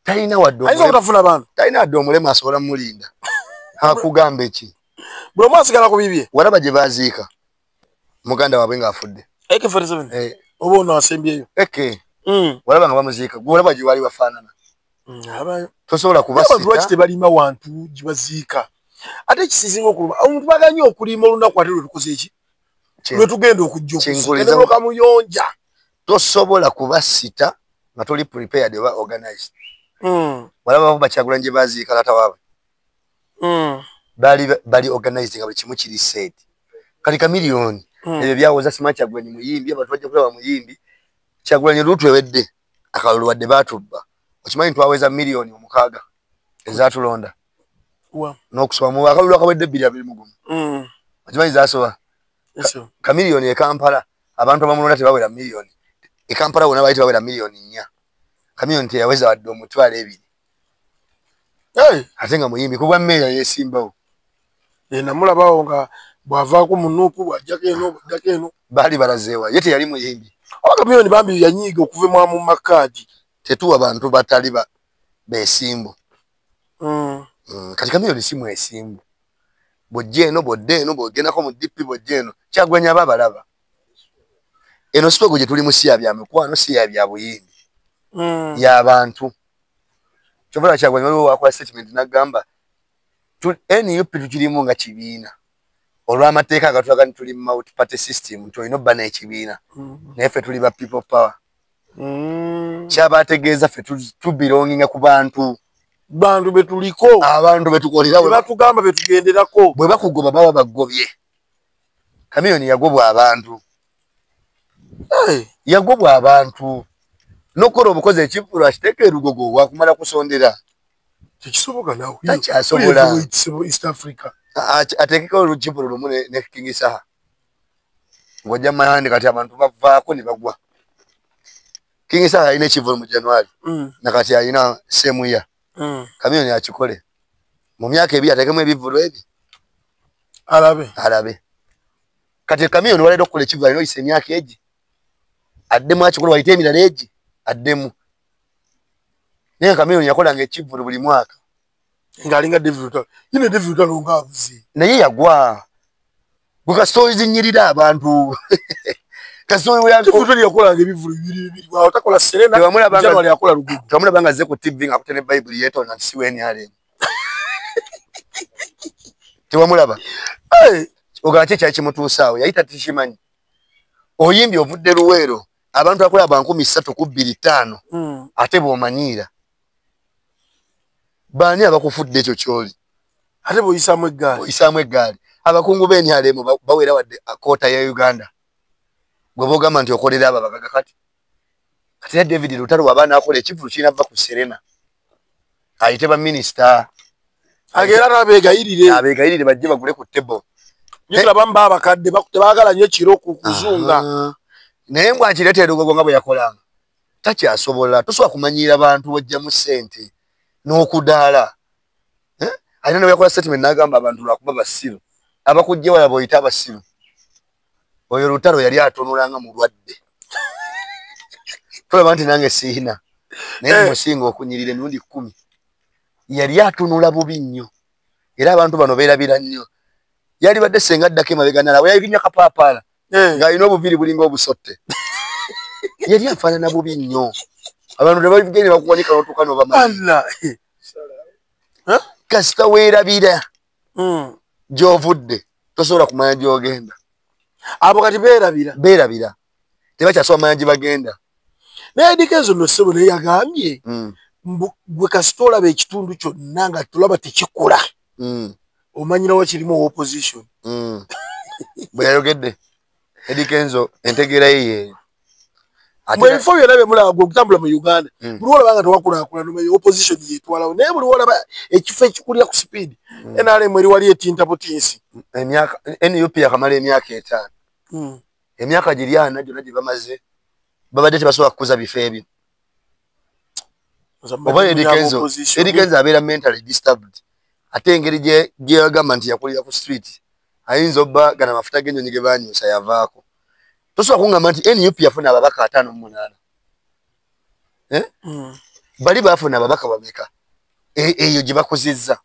talina wadde ayinza okutafuna bantu talina wadde omulema asobola mumulinda akugamba eki bwe mwasigala ku bibye walaba gye baziika muganda waabwe ng'afudde AK47 oba ono asembyeyo walaba nga bamuziika gwe walaba gye wali wafaanana tosobola kubasita lwaki tebalima wantu gye baziika ate ekisinga okuluma omuntu baganye okulima olunaku ate lwe tukoze eki lwe tugenda okujja okusiika muyonja tosobola kubasita nga toli prepared oba organized. Walaba Kyagulanyi gye baziika taata waabwe bali organized nga buli kimu kiri set. Kati Chameleone ebyo byawoza sima Kyagulanyi muyimbi abantu bajja kulaba muyimbi Kyagulanyi lutu ewedde akalulu wadde batubba okimanyi twaweza miliyoni 6 ezatulonda n'okusoma mu akalulu akawedde 220 okimanyi zasoba kamiliyoni e Kampala abantu abamulonda tebawera miliyoni e Kampala wona baali tebawera miliyoni 4 kamiliyoni teyaweza wadde omutwalo 2 ate nga muyimbi kubwa mmeeya yesimbawo namulabawo nga bwavaako mu nuupu bwajjako eno bwajjako eno baali balazeewa ye teyali muyimbi kamiliyoni bambi yanyiiga okuva mu makaadi tetuwa bantu batali besimbu kati kamiliyoni si mwesimbu bw'ojja eno bw'odda eno bw'ogendako mu DP bw'ojja eno Kyagulanyi aba abalaba eno sitoogo gye tuli mu siya bya mikwano siya bya buyimbi y'abantu kyova Kyagulanyi waliwo wakola statement n'agamba NUP tukirimu nga kibiina olw'amateeka agatulaga tuli mu multi-party system nti olina obba n'ekibiina naye ffe tuli ba people power kyaba ategeeza ffe tubirongera ku bantu betuliko abantu betukolera batugamba betugenderako bwe bakugoba baba bagobye kamiliyoni yagobwa abantu yagobwa abantu nokola obukozi ekivulu akiteeka erugogo wakumala kusondera tekisoboka nawe takyasobola East Africa ateekeko olukivulu lumu ne King Saha ng'ojja mayandi kati abantu bavaako ne bagwa King Saha alina ekivulu mu January nakati alina semuya kamiliyoni akikole mu myaka 2 ateekemu ebivulu ebi alabe kati kamiliyoni waleeta okukola ekivulu alina oyisa emyaka egi addemu akikola wayita emirala egi addemu naye kamiliyoni yakolanga ekivulu buli mwaka ng'alinga David Lutalo ng'avuze naye yagwa gwe kasitooyi zinyirira abantu kasitooyi yakolanga ebivulu bibiri takola Serena January yakola Lugugu twamulabanga azze ku TV ng'akutte ne Bayibuli yeetonda nti siweni alemu tewamulaba ogala kye kyali kimutuusaawo yayita tikimanyi oyimbi ovudde Luweero abantu akola ba 325 ate bw'omanyiira baani abakufudde ekyo kyoli ate bw'oyisaamu eggaali abakungu b'enyalemu bawera wadde koota ya Uganda gwe boogamba nti okolera abo abagaga kati ya David Lutalo abaana akola ekivulu kinava ku Serena ayite ba minisita agera abeegayirire bajje bagule ku table nyekira bamba abakadde tebaagala nnyo kiro ku kuzunga naye mbwakireeta erugogo nga bwe yakolanga takyasobola tosobola kumanyiira abantu wojjamu ssente n'okudaala alina ne yakola statement n'agamba abantu lwakuba basiru abakujja wala boyita abasiru oyo Lutalo yali atunulanga mulwadde tulaba nti nange siina naye musinga okunyirira emirundi 10 yali atunula bubi nnyo era abantu bano beerabira nnyo yali badde senga addako emabega nalawe yayiginya kapaapaala ng'alina obuviri bulinga obusotte yali afaanana bubi nnyo abantu tebagende bakuwanika n'otuuka n'obamala kasita weerabira gy'ovudde tosobola kumanya gy'ogenda abo kati beerabira tebakyasobola manya gye bagenda naye Edikezo Nosebo naye yagambye gwe kasita olaba ekitundu kyonna nga tulaba tekikola omanyirawo kirimu opposition bwe yayogedde Edikezo entegeera ye yeeyo ebifo byonna bye mulaba gwe okutambula mu Uganda buli olaba nga tewakulaakulana nomanya opposition yeetwalawo naye buli olaba ekifo ekikulya ku speed NRM eri wali etinta butinsi NUP yakamala emyaka 5 emyaka giri 4 gyonna gye bamaze babadde tebasobola kukuza bifo ebyo oba Edikezo abeera mentally disturbed ate engeri gye yagamba nti yakulira ku street ayinza obba gana amafuta g'ennyonyi ge baanyusa yavaako tosobola kungamba nti NUP yafuna ababaka 58 bali baafuna ababaka bameka eyo gye bakuzizza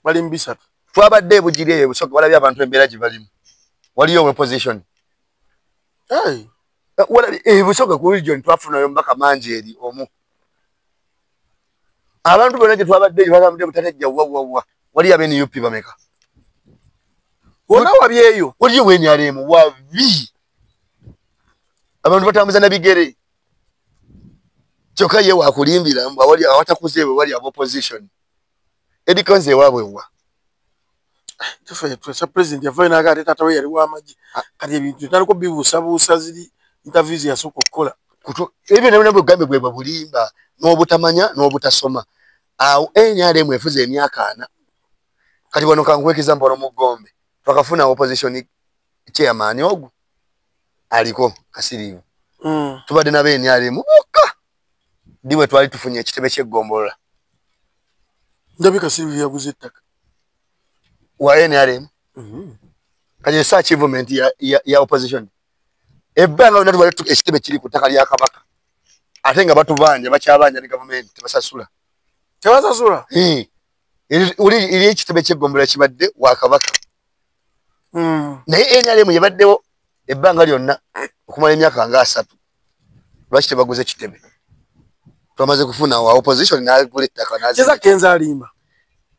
bali mbisatu twabadde ebugiri eyo busoka walabye abantu embeera gye balimu waliyo opposition busoka ku region twafunayo mbaka mangi eri omu abantu bonna gye twabadde bagambye butatejja wawawa waliyo abe NUP bameka wonna wabyeyo waliyo bwenyalemu wabi abantu batambuza na bigere kyokka ye wakulimbira awatakuzeebwe wali aba opposition Edikezo ewaabwe wa Tufe president yavayo n'agaate taata we yali w'amagye kati ebintu taliko bibuusabuusa ziri interviews yasooka okukola ebyo nabyo bugambe bwe bulimba n'obutamanya n'obutasoma awo NRM efuze emyaka 4 kati wano kankwekeza mbona mu Gombe twakafuna opposition chairman ogu aliko Kasirivu tubadde nabe NRM bokka diwe twali tufunye ekitebe ky'eggombolola ndabi Kasirivu yaguze ettaka wa NRM kati sa achievement ya opposition ebbanga natu bali ekitebe kiri ku ttaka lya Kabaka ate nga batubanja bakyabanja ne government tebasasula uli ekitebe ky'eggombolola kibadde wa Kabaka naye NRM yabaddewo ebbanga lyonna okumala emyaka nga 3 lwaki tebaguze kitebe twamaze kufuna wa opposition n'agula ettaka naziza Kenza alimba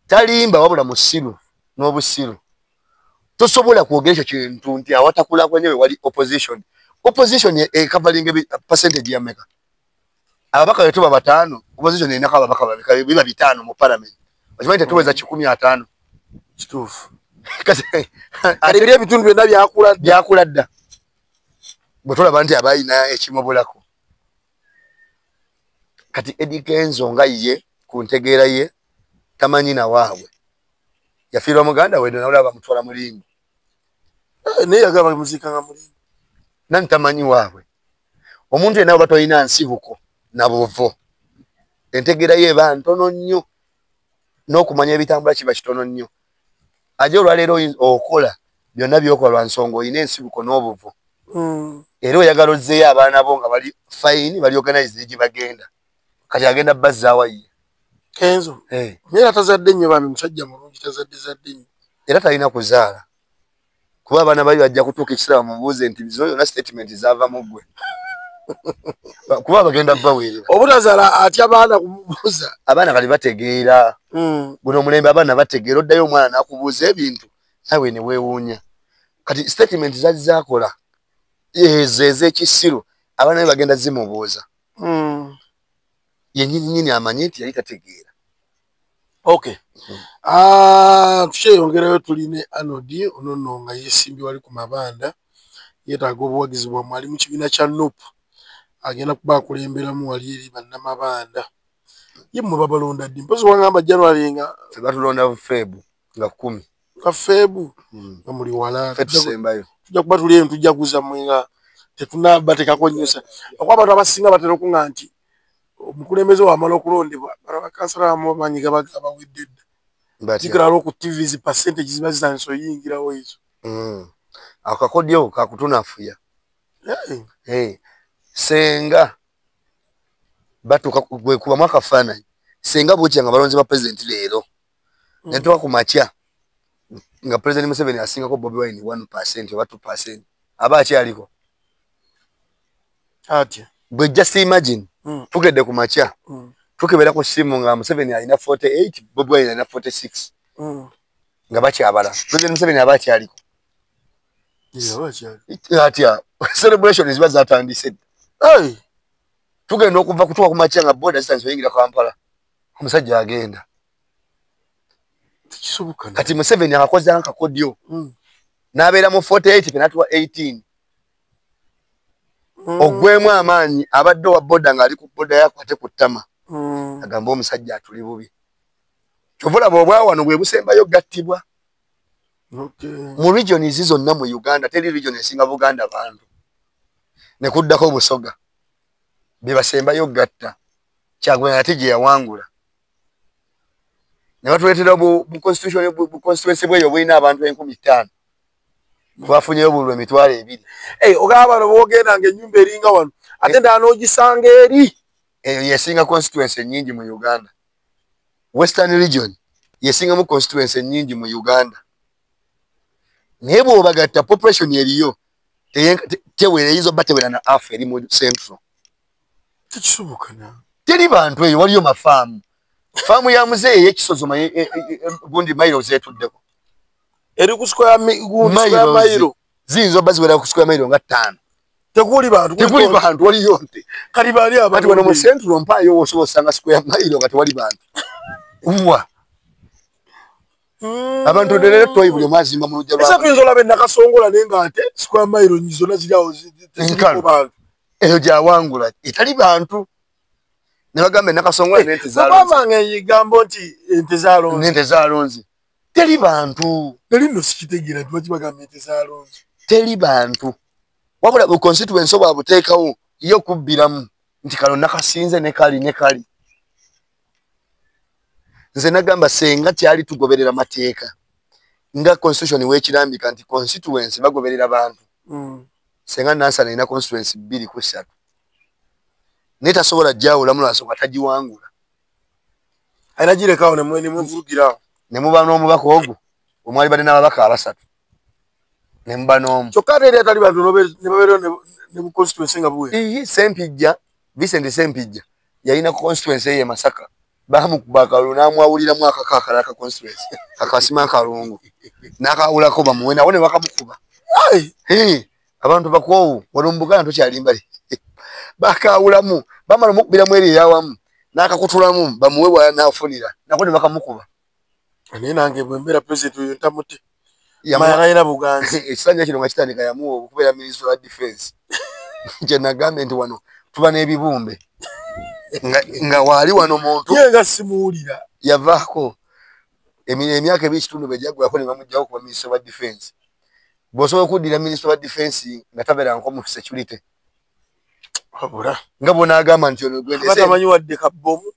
talimba wabula musiru n'obusiru tosobola kwogera ekyo kintu nti awatakula kwenyewe wali opposition covering percentage ya meka ababaka wetu baba 5 opposition ina kaba ababaka babika biba 5 mu parliament wachimanyi tuweza 15 kitufu alibire bitundu byonna byakula dda botola banti abayina ekimobulako kati Eddie Kenzo nga ye ku ntegeera ye tamanyi na waabwe yafiirwa muganda we nalaba mutwala mulimbi ne yagaba muzika nga mulimbi nani tamanyi waabwe omuntu yenna oba toyina nsibuko na buvo entegeera ye eba ntono nnyo n'okumanya ebitambula kiba kitono nnyo aje olwaleero okola byonna byokola lwa nsonga oyina ensibuko n'obuvo era oyagala ozzeeyo abaana bo nga bali fine bali organize gye bagenda kati agenda bazzaawa ye Kenzo era tazadde nnyo bambi musajja mulungi tazadde nnyo era talina kuzaala kuba abaana bali bajja kutuuka ekisaba mubuuze nti bizo yonna statement zaava mu ggwe kuba bagenda baweerera obutazaala atya abaana kumubuuza abaana kali bategeera guno omulembe abaana bategeera oddayo omwana n'akubuuza ebintu nawe ne weewuunya kati statement zaali zaakola ezo ez'ekisiru abaana be bagenda zimubuuza yennyini amanyi nti yali tategeera okay tukyeyongerayo tuline Anodi onono nga yesimbi wali ku mabanda yeetaaga obuwagizi bwammwe ali mu kibiina kya NUP agenda kuba akulemberamu wali eri bannamabanda ye mmwe babalonda ddi mpozi wangamba January nga batulonda Febu nga 10 nga Febu nga muli wala tujja kuba tuli eno tujjaguza mmwe nga tetunabatekako nnyosa okuba abantu abasinga batera okuŋŋa nti omukulembeze wamala okulondebwa bakansala bamu bamanyi gaba gabawedde dda kikirala ku TVs percentage ziba zitandise oyingirawo ezo akakodyo kakutunafuya senga batuka kuba mwaka fana senga bukya nga balonze ba president leero nentoka ku macha nga president Museveni asinga ko Bobi Wine 1% oba 2% abachi aliko atya but just imagine tugedde ku macha tukebera ku simu nga Museveni alina 48 Bobi Wine alina 46 nga bachi abala president Museveni abachi aliko atya celebration ziba zatandise tugenda okuva kutuka ku macha nga boda distance oyingira Kampala omusajja agenda kati Museveni akakoze akakodyo n'abeera mu 48 penatuwa 18 ogwemu amaanyi abadde wa boda nga ali ku boda yakwate ku ttama agamba omusajja atuli bubi kyovula bwobwa wano bwe busembayo gattibwa mu region izi zonna mu Uganda teri region esinga Buganda bantu ne kuddako Busoga be basembayo gatta Kyagulanyi ate gye yawangula ne batuleetera bu constituency bweyo bwina abantu 15,000 bafunyeyo bulwe emitwalo 2 ogamba bano boogenda ng'ennyumba eringa wano ate ndala n'ogisanga eri eyo yesinga constituency nyingi mu Uganda Western region yesinga mu constituency nyingi mu Uganda naye bw'obagatta population eriyo teweereyizo batewera na afu eri mu central tekisobokana teri bantu eyo waliyo mafaamu faamu ya muzeeyi ey'ekisozoma gundi mayiro zeetuddeko eri ku square mayiro ziyinza obba ziwera ku square mayiro nga 5 tekuli bantu waliyo nte kati baali kati wano mu central mpaayo osobola osanga square mayiro nga tewali bantu wa abantu lero toyi buli mazimba mu lujja esa tuyinza be nakasongola nenga ate square mile nyizona zirawo ziriko bantu eyo gyawangula etali bantu ne bagambe nakasongola n'ente bamanga eyigambo nti ente zalonzi teri bantu nali nno sikitegeera lwaki bagamba ente zalonzi teri bantu wabula bu constituency oba buteekawo yo kubbiramu nti kalo nakasinze ne kali nze nagamba senga kyali tugoberera mateeka nga constitution wekirambika nti constituency bagoberera bantu senga Nansana ina constituency 2 ku 3 netasobola jawula mulasonga tajiwangula ainagirekawo ne mwevugira ne muba n'omubaka ogwo omwali bade n'ababaka 3 ne muba n'omu kyokka ate eri atali bantu ne babeerayo ne mu constituency nga buwe Sempijja Vincent Sempijja yalina constituency ye Masaka bamukuba akalulu n'amwawuliramu akakakala ka constituency akasima akalungu n'akawulako bamuwe nawo ne bakamukuba abantu bakwowu wali mu Buganda tokyalimbali bakawulamu bamala omukubiramu eri eyawamu n'akakutulamu bamuwe bwala n'afunira nako ne bakamukuba naye nange bwe mbeera president oyo ntamute yayina buganzi ekisanja kino nga kitandika yamuwa okubeera minister wa defense kye nagambye nti wano tuba n'ebibumbe nga wali wano muntu yenga simuwulira yavaako emyaka 2 kitundu bejagulako ne bamugjawo kuba minister wa defense bw'osobola okuddira minister wa defense nga tabeera nko mu security wabula nga bw'onaagamba nti ono gwendetamanyi wadde kabomu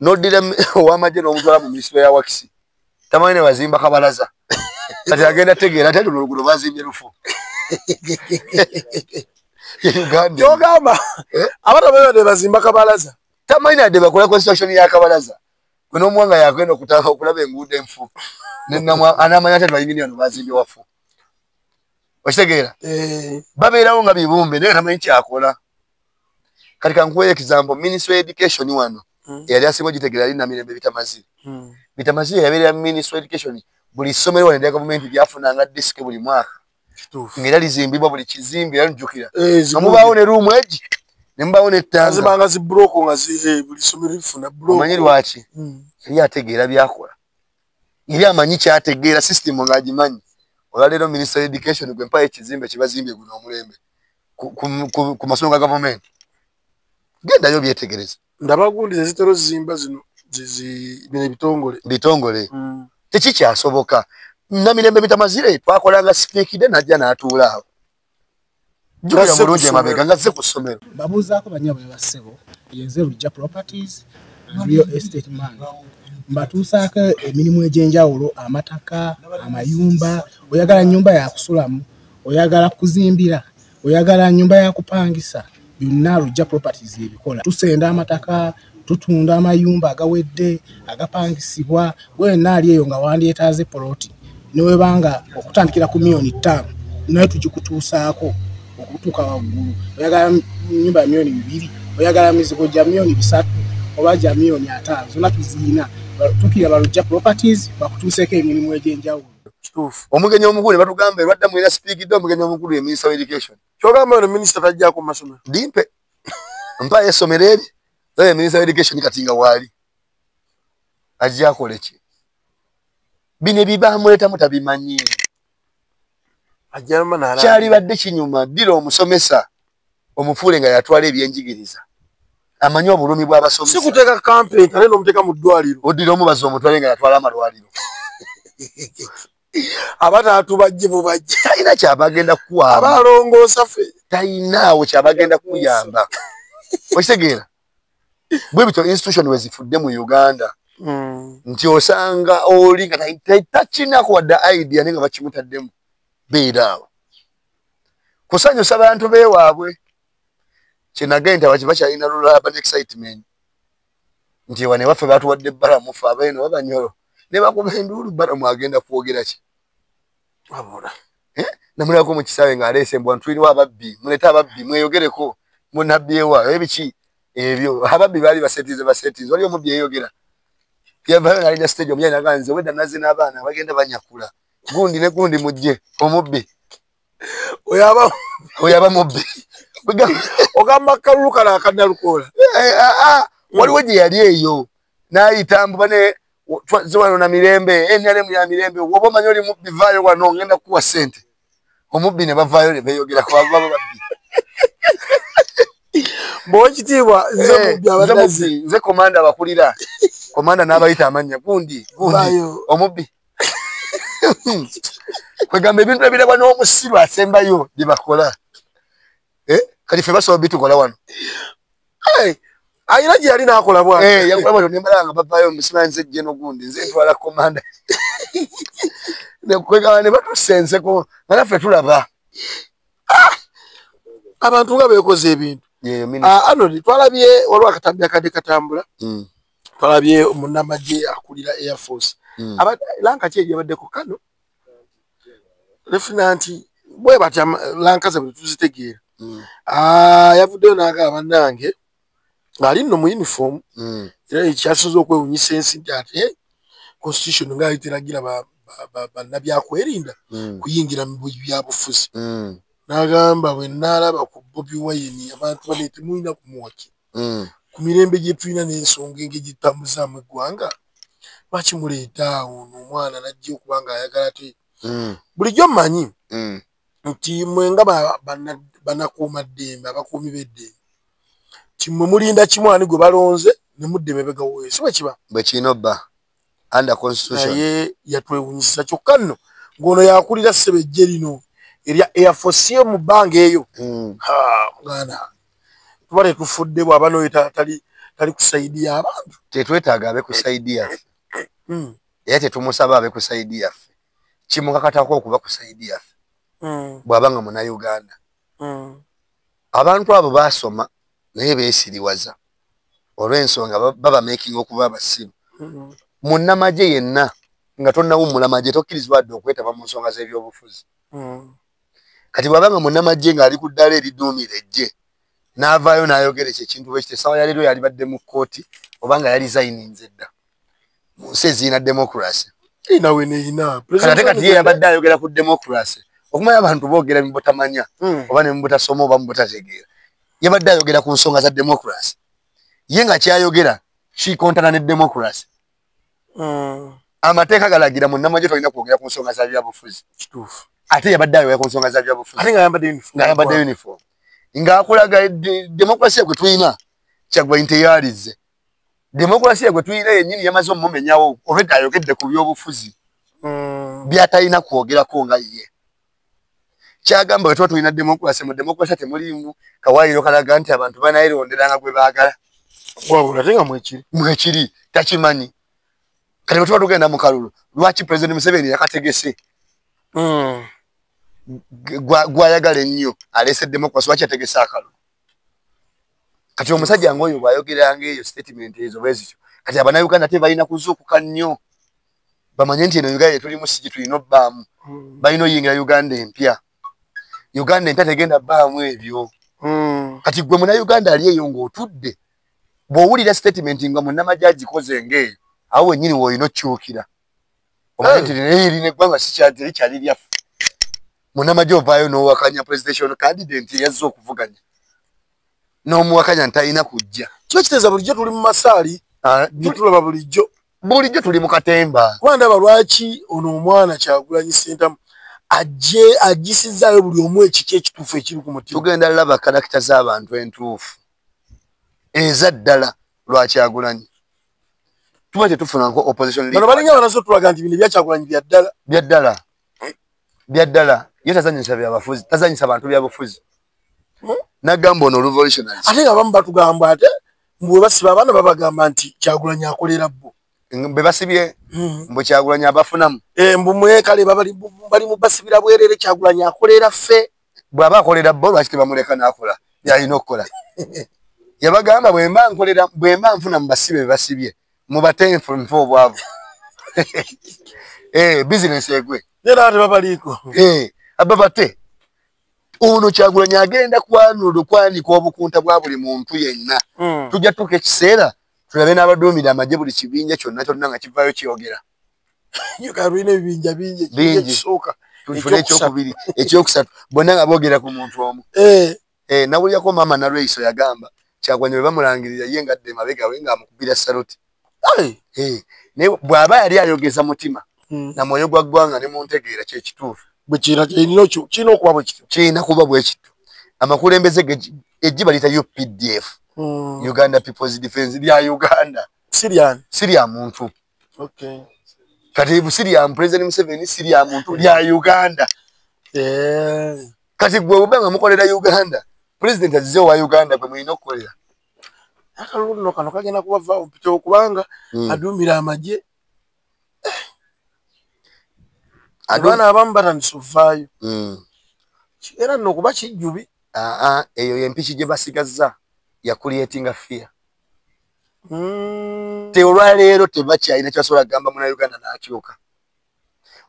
n'oddira ow'amagye n'omutwala mu ministry ya wakisi tamanyi ne bazimba kabalaza kati agenda tegeera ate luno oluguudo bazimbye lufu kyogamba abatamanyi ne bazimba kabalaza tamanyi nadde bakola construction ya kabalaza gwe n'omuwanga yagenda okulaba enguudo enfu anamanya ate bayingini ano bazimbye wafu okitegeera babeerawo nga bibumbe naye tamanyi kyakola kati kankuweyo example ministry of education wano yali asinga ogitegeera ali Namirembe Bitamazire yabeerera ministry of education buli ssomero wano erya gavumenti lyafunanga disiki buli mwaka ng'era lizimbibwa buli kizimbe era nijjukira nga mubaawo ne ruumu egi ne mubaawo n'ettanga zibanga zibuloko nga buli ssomero lifuna buloko omanyi lwaki yali ategeera byakola yali amanyi kyategeera system ng'agimanyi olwaleero ministry of education gwe mpayo ekizimbe kyebazimbye guno omulembe ku masomero ga gavumenti gendayo byetegereza ndabagundi zezitero zizimba zino bino bitongole tekikyasoboka Namirembe Bitamazire twakolanga sipiikide najja n'atuula awo jjukira bulungi emabega nga zze ku ssomero babuuzaako banyabwe bassebo yenze Lujja Properties real estate man mbatuusaako emirimu egy'enjawulo amataka amayumba oyagala nnyumba yakusulamu oyagala kuzimbira oyagala nnyumba yakupangisa byonna Lujja Properties ebikola tusenda amataka tutunda amayumba agawedde agapangisibwa gwenna ali eyo nga wandyetaaze poloti newebanga okutandikira ku $5,000,000 naye tugikutuusaako okutuuka waggulu oyagala nnyumba ya $2,000,000 oyagala mizigo gya $3,000,000 oba gya $5,000,000 zonna tuziina tukira ba Lujja Properties bakutuuseeko emirimu egy'enjawulo kituufu omugenyi omukulu ne batugamba lwaddamu era sipiikidde omugenyi omukulu ye minister of education kyogamba ono minisita tajjako mu masomero dimpe mpayo essomero eri oyo minister of education kati nga waali ajja akole ki bino ebibaamuleetamu tabimanyi kyali badde kinyuma ddira omusomesa omufuule nga yatwala ebyenjigiriza amanyi obulumi bw'abasomesa si kuteeka campaign ate n'omuteeka mu ddwaliro oddira omubazi omutwale nga yatwala amalwaliro abataatu bajje bubajje talina kyabagenda kukwaba abalongoosa ffe talinaawo kyabagenda kuyamba okitegeera bwe bityo institution we zifudde mu Uganda nti osanga oli nga takinako wadde idea naye nga bakimutaddemu beera awo kusanyusa bantu beewaabwe kyenagaye nti abakiba kyalina lulaba excitement nti wane waffe batuwadde ebbala mufe abaino babanyolo ne bakuba enduulu bbala mwagenda kwogera ki wabula namulako mu kisaawe ng'aleese mbwa ntuliriwo ababbi mulete ababbi mweyogereko munabyewa ebiki ebyo ababbi baali basetiize wali omubbi eyogera yavayo nalina stage omuyali naganze wedda nazze n'abaana bagenda banyakula gundi ne gundi mujje omubbi oyaba mubbi ogamba kalulu kala akadalukoola waliwo gye yali eyo n'ayita mbuba ne Zwano na mirembe NRM ya mirembe wobo manyoli mubbi vayo wano ngenda kuwa sente omubbi ne bavayo ne beyogera kwa baba babbi Bochitibwa nze mubbi abadazi nze komanda bakulira komanda n'abayita amanya gundi omubbi kwegambe ebintu ebirabwa n'omusiru asembayo bibakola kati fe basobola bitukola wano ayina gye yali n'akola bwa yakola bwatyo nembalanga bavayo omusiru nze jjeno gundi nze ntwala komanda kwegamba ne batusenseko nga naffe tulaba abantu nga beekoze ebintu Arnold twalabye waliwo akatambi akadde katambula twalabye munnamagye akulira Air Force lanka ki egyabaddeko kano Lieutenant bwe batya lanka ze bwe tuzitegeera yavuddeyo n'agamba bannange ng'ali nno mu uniform era ekyasinze okwewunyisa ensi nti ate constitution nga yiteragira bannabyakwerinda kuyingira mu byabufuzi n'agamba bwe naalaba ku Bobi Wine abantu bane temulina kumuwaki ku mirembe gye tulina n'ensonga engegitambuzaamu eggwanga lwaki muleeta ono omwana najja okuba nga ayagala te bulijjo mmanyi nti mwe nga bannakuumaddembe abakuumi b'eddembe kimwe mulinda kimwani gwe balonze ne mudde emabega w'oyo si bwe kiba bwe kirina obba under constitution naye yatwewunyisa kyokka nno ng'ono yakulira ssebe ejje lino erya Air Force ye mu bbanga eyo mwana tuba tetufudde bw'aba n'oyo tali kusaidiya abantu tetwetaaga abe kusaidi yaffe era tetumusaba abe kusaidi yaffe kimukakatako okuba kusaidi yaffe bw'aba nga Munnayuganda abantu abo baasoma naye beesiriwaza olw'ensonga baba making okuba abasiru munnamagye yenna nga tonnawummula magye tokkirizibwa adde okwetaba mu nsonga z'ebyobufuzi kati bw'aba nga munnamagye ng'ali ku ddala eriduumira ejje n'avaayo n'ayogera ekyo ekintu bwe kiti essaawa ya leero yalibadde mu kkooti oba nga yalizayininze dda mu nsi ezirina democracy nawe neeyina ate kati ye yabadde ayogera ku democracy okumanya abantu boogera mu butamanya oba ne mu butasoma oba mu butategeera yabadde ayogera ku nsonga za democracy ye nga kyayogera kikontana ne democracy amateeka galagira munnamagye tolina kwogera ku nsonga za byabufuzi kituufu ate yabadde ayogera ku nsonga za byabufuzi ate ng'ayambadde uniform ng'akulaga democracy gwe tulina Kyagulanyi teyalize democracy gwe tulina yennyini yamaze omumumenyawo olwedda ayogedde ku byobufuzi byatalina kwogerako nga ye kyagamba bwe tuba tulina democracy mu democracy temulimu kawaayiro kalaga nti abantu banayeronderanga gwe baagala wabula ate nga mwekiri takimanyi kati bwe tuba tugenda mu kalulu lwaki President Museveni yakategese gwayagala ennyo aleese democracy lwaki yategese akalulu kati omusajja ng'oyo bw'ayogeranga eyo statement ezo bwezityo kati Abannayuganda tebalina kuzuukuka nnyo bamanye nti eno Uganda yetulimu sigi tulina obbaamu balina oyingira Uganda empya tegenda bbaamu ebyo kati gwe Munnayuganda ali eyo ng'otudde bw'owulira statement nga munnamagye agikoze ng'eyo awo wennyini w'olina okyukira omanye nti erina eggwanga sikyali lyaffe munnamagye ovaayo n'owakanya presidential candidate yazze okuvuganya n'omuwakanya ntalina kujja kiba kiteeza bulijjo tuli mu masaali tulaba bulijjo tuli mu katemba kuba ndaba lwaki ono omwana Kyagulanyi Ssentamu agisizzaayo buli omu ekiki ekituufu ekiri ku mutima tugenda laba karakita z'abantu entuufu eza ddala lwa Kyagulanyi tuba tetufuna nko opposition bano balinga banaso tulaga nti bino ebya Kyagulanyi byaddala ye tazanyisa bantu byabufuzi nagamba ono revolutionaries ate nga bamu batugamba ate mbwe basiba abaana babagamba nti Kyagulanyi akolera bo be basibye mbu Kyagulanyi abafunamu mbumwe kale bali mu basibira bwerere Kyagulanyi akolera ffe bw'aba akolera bo lwaki tebamuleka n'akola byalina okukola yabagamba bwe mba nfuna mu basibe basibye mubatenfu nfe obwavu bizinesi egwe era ate babaliiko ababate ono Kyagulanyi agenda kwanika obukunta bwa buli muntu yenna tujja tuka ekiseera tulabe n'abaduumira amagye buli kibinja kyonna kyonna nga kivaayo kyogera kalina ebibinja bingi ekisooka ekyokubiri ekyokusatu bonna nga boogera ku muntu omu nawulyako maama Nalweiso yagamba Kyagulanyi bwe bamulangirira ye ngadde mabega we ng'amukubira saluti naye bw'aba yali ayogeza mutima na mwoyo gwa ggwanga ne muntegeera kyekituufu bwe kirina okuba bwe kityo kirina kuba bwe kityo amakulembeze ejjiba lita UPDF Uganda People's Defense lya Uganda sirya muntu kati busirya President Museveni sirya muntu lya Uganda kati gwe ubanga mukolera Uganda President azize wa Uganda gwe mulina okukolera akalulu kano kagenda kubavaawo mpito okubanga aduumira amagye abaana abamu batandise ovaayo era nno okuba kijjubi eyo yempiki gye basigazza ya creating fear te olwaleero tebakyalina kyasobola kugamba muna Uganda n'akyuka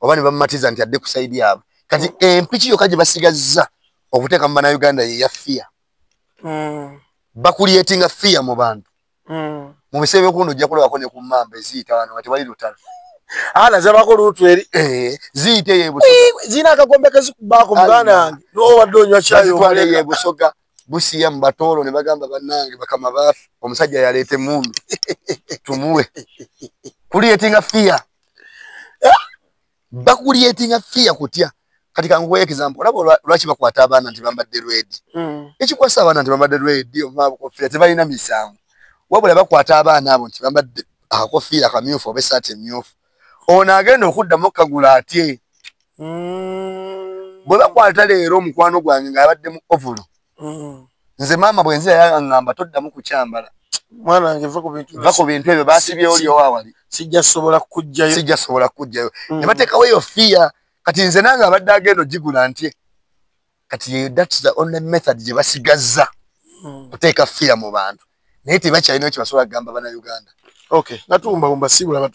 oba ne bamumatiza nti adde ku saidi yaabwe kati empiki yokka gye basigazza okuteeka mu bana Uganda ye ya fear bakulietinga fear mu bantu mu bisebe by'okundi ojja kulabako ne ku mmamba eziyita wano nga tewali lutalo zabako lutu eri ziyite zina akagombe kezikubaako muganda wange n'obadde onywa kyayo twale ye Busoga busiya mu batoolo ne bagamba bannange bakama baafe omusajja yaleete mundu tumuwe kulietinga fear bakulietinga fear kutya kati kanguwe example labo lwaki bakwata abaana nti bambadde rwedi ekikwasa abaana nti bambadde rwedi omaba kofira tebalina misango wabula bakwata abaana abo nti bambadde akofira kamyufu oba esaati emyufu ono agenda okuddamu kagula atye bwe bakwata leero omukwano gwange ng'abadde mu ovulo nze maama bwe nzira yaŋŋamba toddamu kukyambala mwana wange va ku bintu ebyo baasibye oliyo waawali sijja sobola kujjayo ne bateekawo eyo fiya kati nze nange abadde agenda ogigula ntye kati that's the only method gye basigazza kuteeka fiya mu bantu naye tebakyalina ekyo basobola kugamba bana Uganda natumbawumba sibula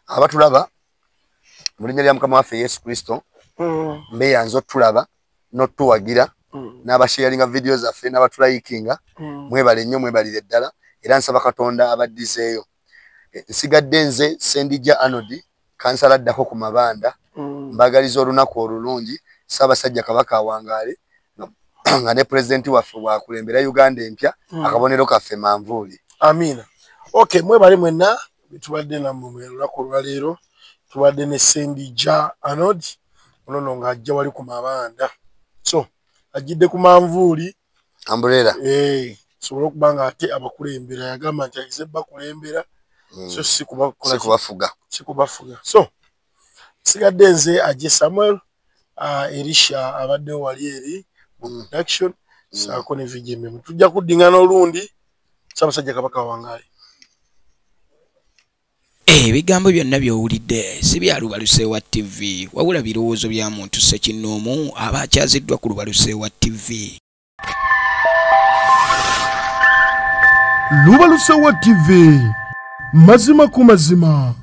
abatulaba mu linnya lya Mukama waffe Yesu Kristo mbeeyanza otulaba n'otuwagira n'abasharinga video zaffe n'abatulayikinga mwebale nnyo mwebalire ddala era nsaba Katonda abaddizeeyo nsigadde nze Sendija Arnold kansala addako ku mabanda mbagaliza olunaku olulungi Ssaabasajja Kabaka awangaale nga ne pulezidenti waffe bwakulembera Uganda empya akabonero kaffe manvuuli amina mwebale mwenna tubadde nammwe olunaku olwaleero tubadde ne Sendija Arnold ono ng'ajja wali ku mabanda so ajidde ku manvuuli ambulera sobola okuba nga ate abakulembera yagamba nti ayize bakulembera so sikubafuga so sigadde nze Ajje Samuel Elisha abaddewo wali eri mu production saako ne VGM tujja kuddingana olundi Ssaabasajja Kabaka wangaale ebigambo byonna by'owulidde si bya Lubaluseewa TV wabula birowoozo bya muntu ssekinnoomu aba akyaziddwa ku Lubaluseewa TV. Lubaluseewa TV mazima ku mazima.